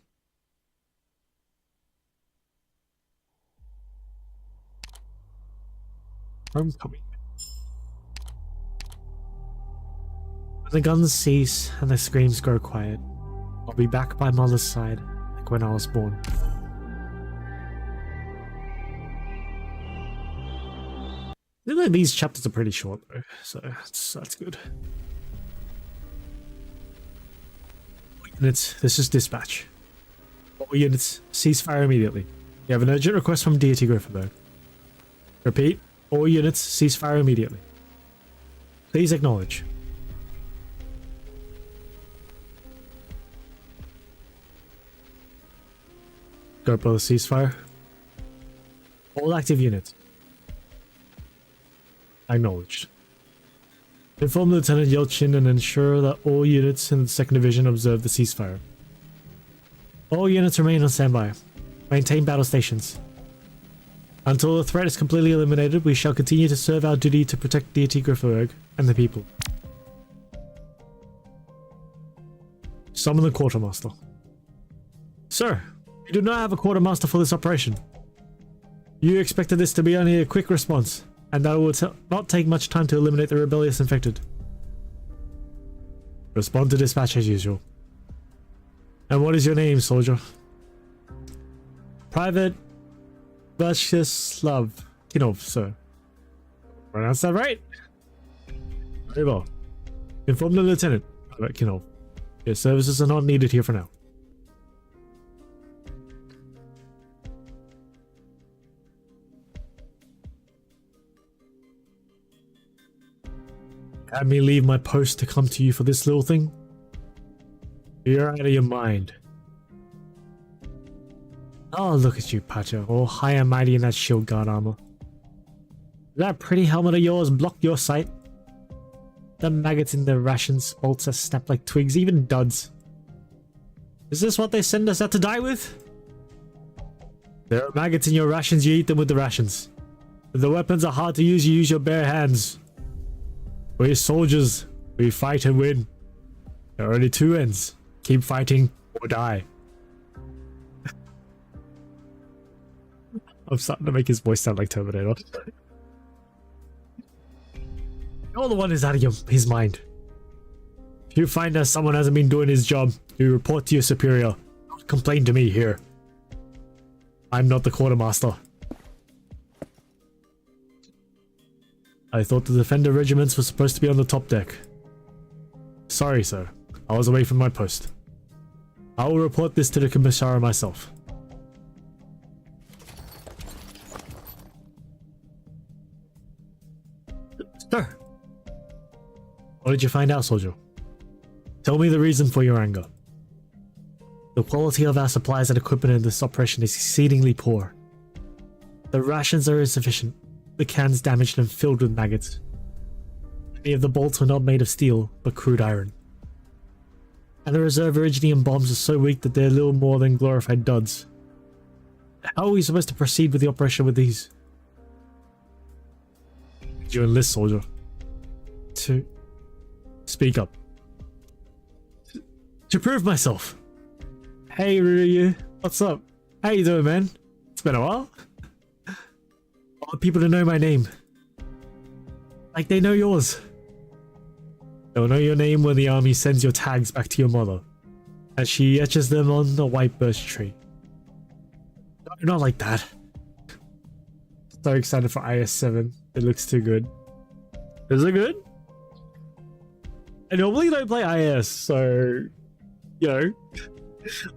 Homecoming. When the guns cease and the screams grow quiet, I'll be back by mother's side, like when I was born. These chapters are pretty short though, so that's good. Units, this is dispatch. All units, ceasefire immediately. You have an urgent request from Deity Grifferberg. Repeat, all units, ceasefire immediately. Please acknowledge. Go for the ceasefire. All active units. Acknowledged. Inform Lieutenant Yelchin and ensure that all units in the 2nd Division observe the ceasefire. All units remain on standby. Maintain battle stations. Until the threat is completely eliminated, we shall continue to serve our duty to protect Deity Grifferberg and the people. Summon the Quartermaster. Sir, we do not have a Quartermaster for this operation. You expected this to be only a quick response, and that it will not take much time to eliminate the rebellious infected. Respond to dispatch as usual. And what is your name, soldier? Private Vyacheslav Kinov, sir. Pronounce that right? Very well. Inform the lieutenant, Private Kinov. Your services are not needed here for now. Had me leave my post to come to you for this little thing? You're out of your mind. Oh, look at you, Pacha, all high and mighty in that shield guard armor. That pretty helmet of yours blocked your sight. The maggots in the rations bolts that snap like twigs, even duds. Is this what they send us out to die with? There are maggots in your rations, you eat them with the rations. If the weapons are hard to use, you use your bare hands. We're soldiers. We fight and win. There are only two ends. Keep fighting or die. I'm starting to make his voice sound like Terminator. You're the one who's out of his mind. If you find that someone hasn't been doing his job, you report to your superior. Don't complain to me here. I'm not the quartermaster. I thought the defender regiments were supposed to be on the top deck. Sorry, sir. I was away from my post. I will report this to the commissar myself. So, what did you find out, soldier? Tell me the reason for your anger. The quality of our supplies and equipment in this operation is exceedingly poor. The rations are insufficient, the cans damaged and filled with maggots. Many of the bolts were not made of steel, but crude iron. And the reserve iridium bombs are so weak that they're little more than glorified duds. How are we supposed to proceed with the operation with these? Did you enlist, soldier? To speak up. To prove myself. Hey Ryu, what's up? How you doing, man? It's been a while. I want people to know my name. Like they know yours. They'll know your name when the army sends your tags back to your mother, as she etches them on the white birch tree. No, not like that. So excited for IS-7. It looks too good. Is it good? I normally don't play IS, so... You know...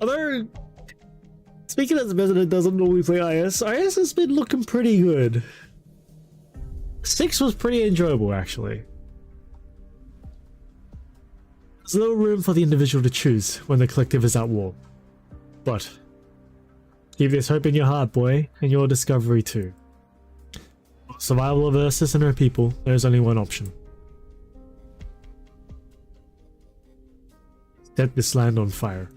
Although... Speaking as a person that doesn't normally play IS has been looking pretty good. 6 was pretty enjoyable, actually. There's little room for the individual to choose when the collective is at war. But... keep this hope in your heart, boy, and your discovery too. For survival of Ursus and her people, there is only one option. Set this land on fire.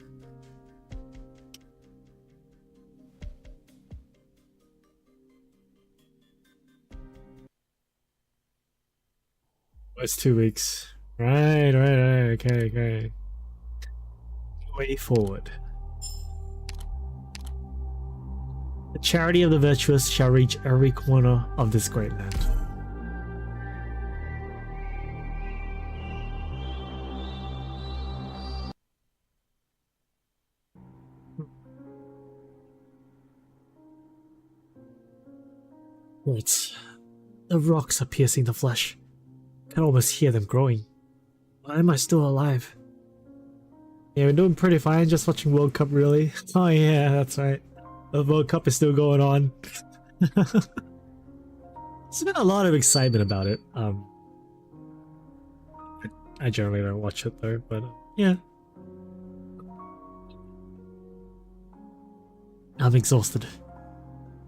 Oh, it's 2 weeks. Right, okay. Way forward. The charity of the virtuous shall reach every corner of this great land. Wait, the rocks are piercing the flesh. I can almost hear them growing. Why am I still alive? Yeah, we're doing pretty fine, just watching World Cup really. Oh yeah, that's right. The World Cup is still going on. There's been a lot of excitement about it. I generally don't watch it though, but yeah. I'm exhausted.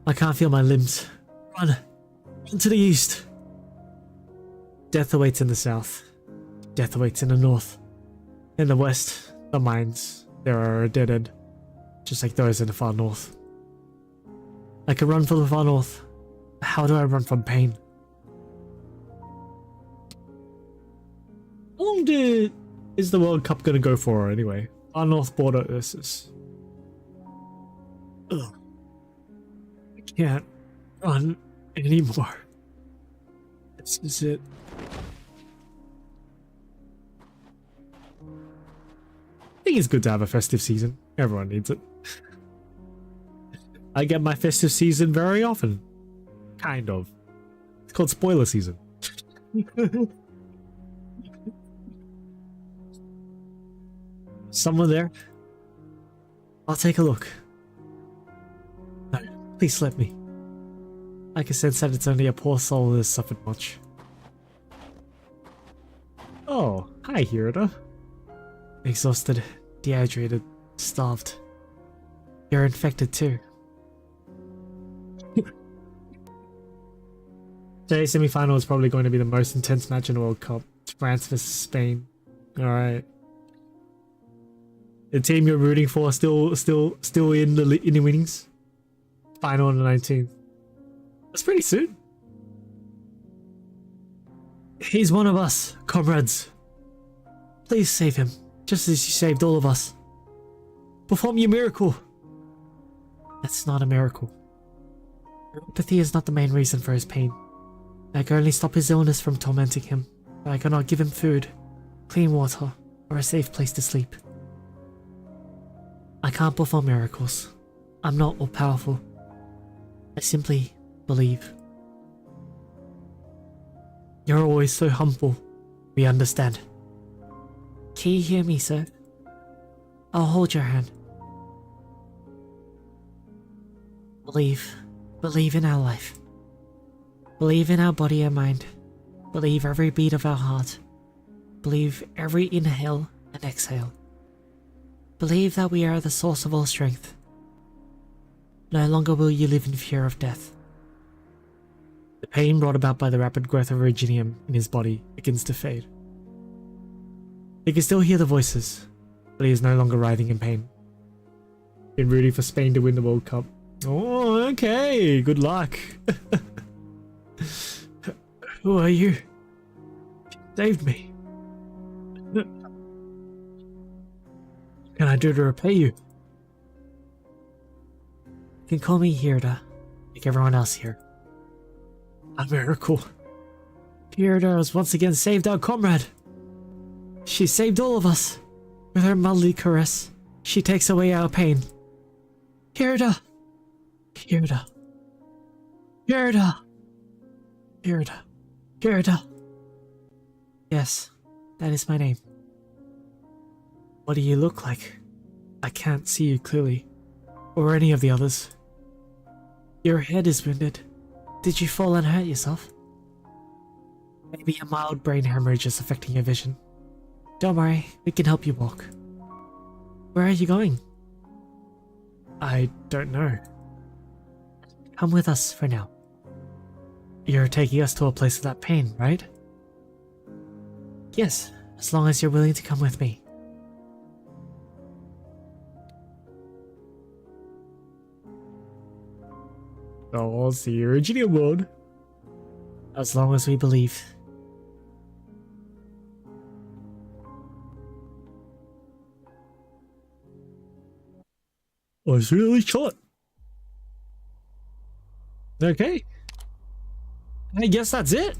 I can't feel my limbs. Run! Run to the east! Death awaits in the south. Death awaits in the north. In the west, the mines. There are a dead end. Just like those in the far north. I can run from the far north. How do I run from pain? How long is the World Cup gonna go for anyway? Far north border Ursus. Ugh. I can't run anymore. This is it. I think it's good to have a festive season. Everyone needs it. I get my festive season very often. Kind of. It's called spoiler season. Someone there? I'll take a look. No, please let me. I can sense that it's only a poor soul that has suffered much. Oh, hi Hirota. Exhausted, dehydrated, starved. You're infected too. Today's semi-final is probably going to be the most intense match in the World Cup. It's France versus Spain. Alright. The team you're rooting for still in the winnings. Final on the 19th. That's pretty soon. He's one of us, comrades. Please save him, just as you saved all of us. Perform your miracle. That's not a miracle. Empathy is not the main reason for his pain. I can only stop his illness from tormenting him, but I cannot give him food, clean water, or a safe place to sleep. I can't perform miracles. I'm not all powerful. I simply believe. You're always so humble. We understand. Can you hear me, sir? I'll hold your hand. Believe in our life. Believe in our body and mind. Believe every beat of our heart. Believe every inhale and exhale. Believe that we are the source of all strength. No longer will you live in fear of death. The pain brought about by the rapid growth of Virginium in his body begins to fade. He can still hear the voices, but he is no longer writhing in pain. Been rooting for Spain to win the World Cup. Oh, okay. Good luck. Who are you? Saved me. What can I do to repay you? You can call me Hirda, like everyone else here. A miracle. Hirda has once again saved our comrade. She saved all of us. With her motherly caress, she takes away our pain. Hirda! Hirda. Hirda! Hirda. Hirda. Yes, that is my name. What do you look like? I can't see you clearly. Or any of the others. Your head is wounded. Did you fall and hurt yourself? Maybe a mild brain hemorrhage is affecting your vision. Don't worry, we can help you walk. Where are you going? I don't know. Come with us for now. You're taking us to a place without pain, right? Yes, as long as you're willing to come with me. Oh, see you original world. As long as we believe. Oh, it's really short. Okay. I guess that's it.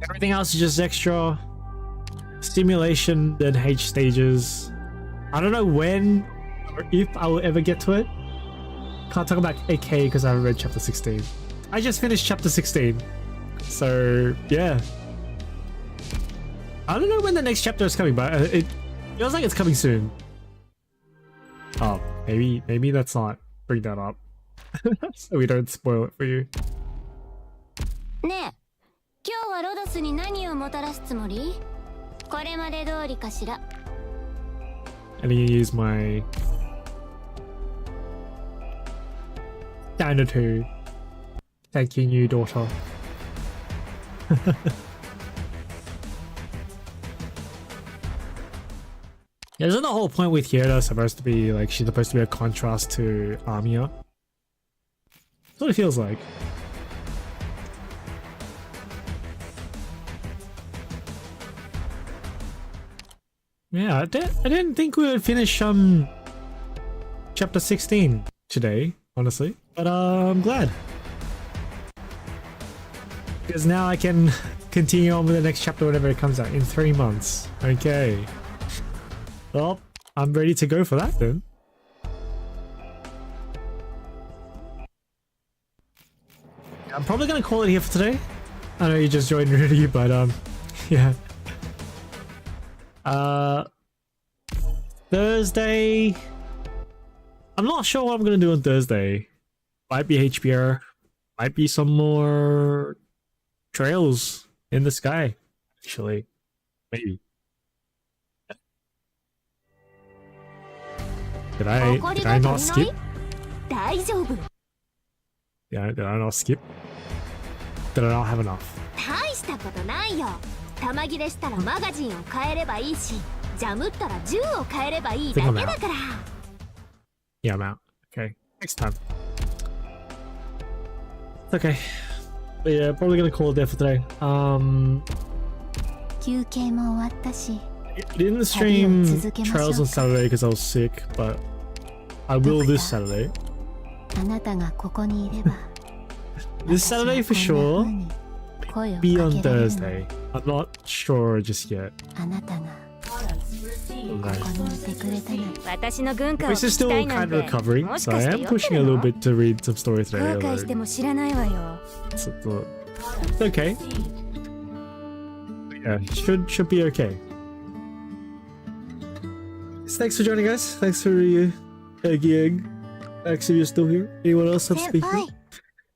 Everything else is just extra stimulation, then H stages. I don't know when or if I will ever get to it. Can't talk about AK because I haven't read chapter 16. I just finished chapter 16. So, yeah. I don't know when the next chapter is coming, but it feels like it's coming soon. Oh, maybe let's not bring that up. So we don't spoil it for you. ねえ、今日はロドスに何をもたらすつもり？これまで通りかしら。I need to use my standard to thank you, new daughter. Yeah, isn't the whole point with Hirda supposed to be like she's supposed to be a contrast to Armia? That's what it feels like. Yeah, I didn't think we would finish chapter 16 today, honestly. But I'm glad. Because now I can continue on with the next chapter whenever it comes out in 3 months. Okay. Well, I'm ready to go for that then. I'm probably gonna call it here for today. I know you just joined Rudy, but yeah. Thursday. I'm not sure what I'm gonna do on Thursday. Might be HBR. Might be some more trails in the sky. Actually, maybe. Did I not skip? Yeah, did I not skip? Did I not have enough? 大したことないよ。玉切れしたらマガジンを変えればいいし、ジャムったら銃を変えればいいだけだから。Yeah, I'm out. Okay, next time. Okay. But yeah, probably gonna call it there for today. 休憩も終わったし。I didn't stream Trails on Saturday because I was sick, but I will this Saturday. あなたがここにいれば。This Saturday for sure. Be on Thursday. I'm not sure just yet. This is still kind of recovering, so I am pushing a little bit to read some story today. It's okay. Yeah, should be okay. Thanks for joining us. Thanks for Giang. Thanks if you're still here. Anyone else I'm speaking?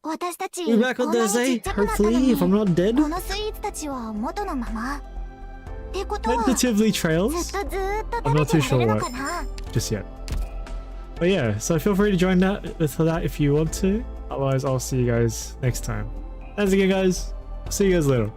私たち We'll be back on こんなにちっ Thursday, ちゃくなったの hopefully, に if I'm not dead. このスイーツたちは元のままってことはずっ Tentatively と trails. ずっと I'm not 食べ too てられ sure るの what かな just yet. But yeah, so feel free to join that for that if you want to. Otherwise, I'll see you guys next time. Thanks again, guys. See you guys later.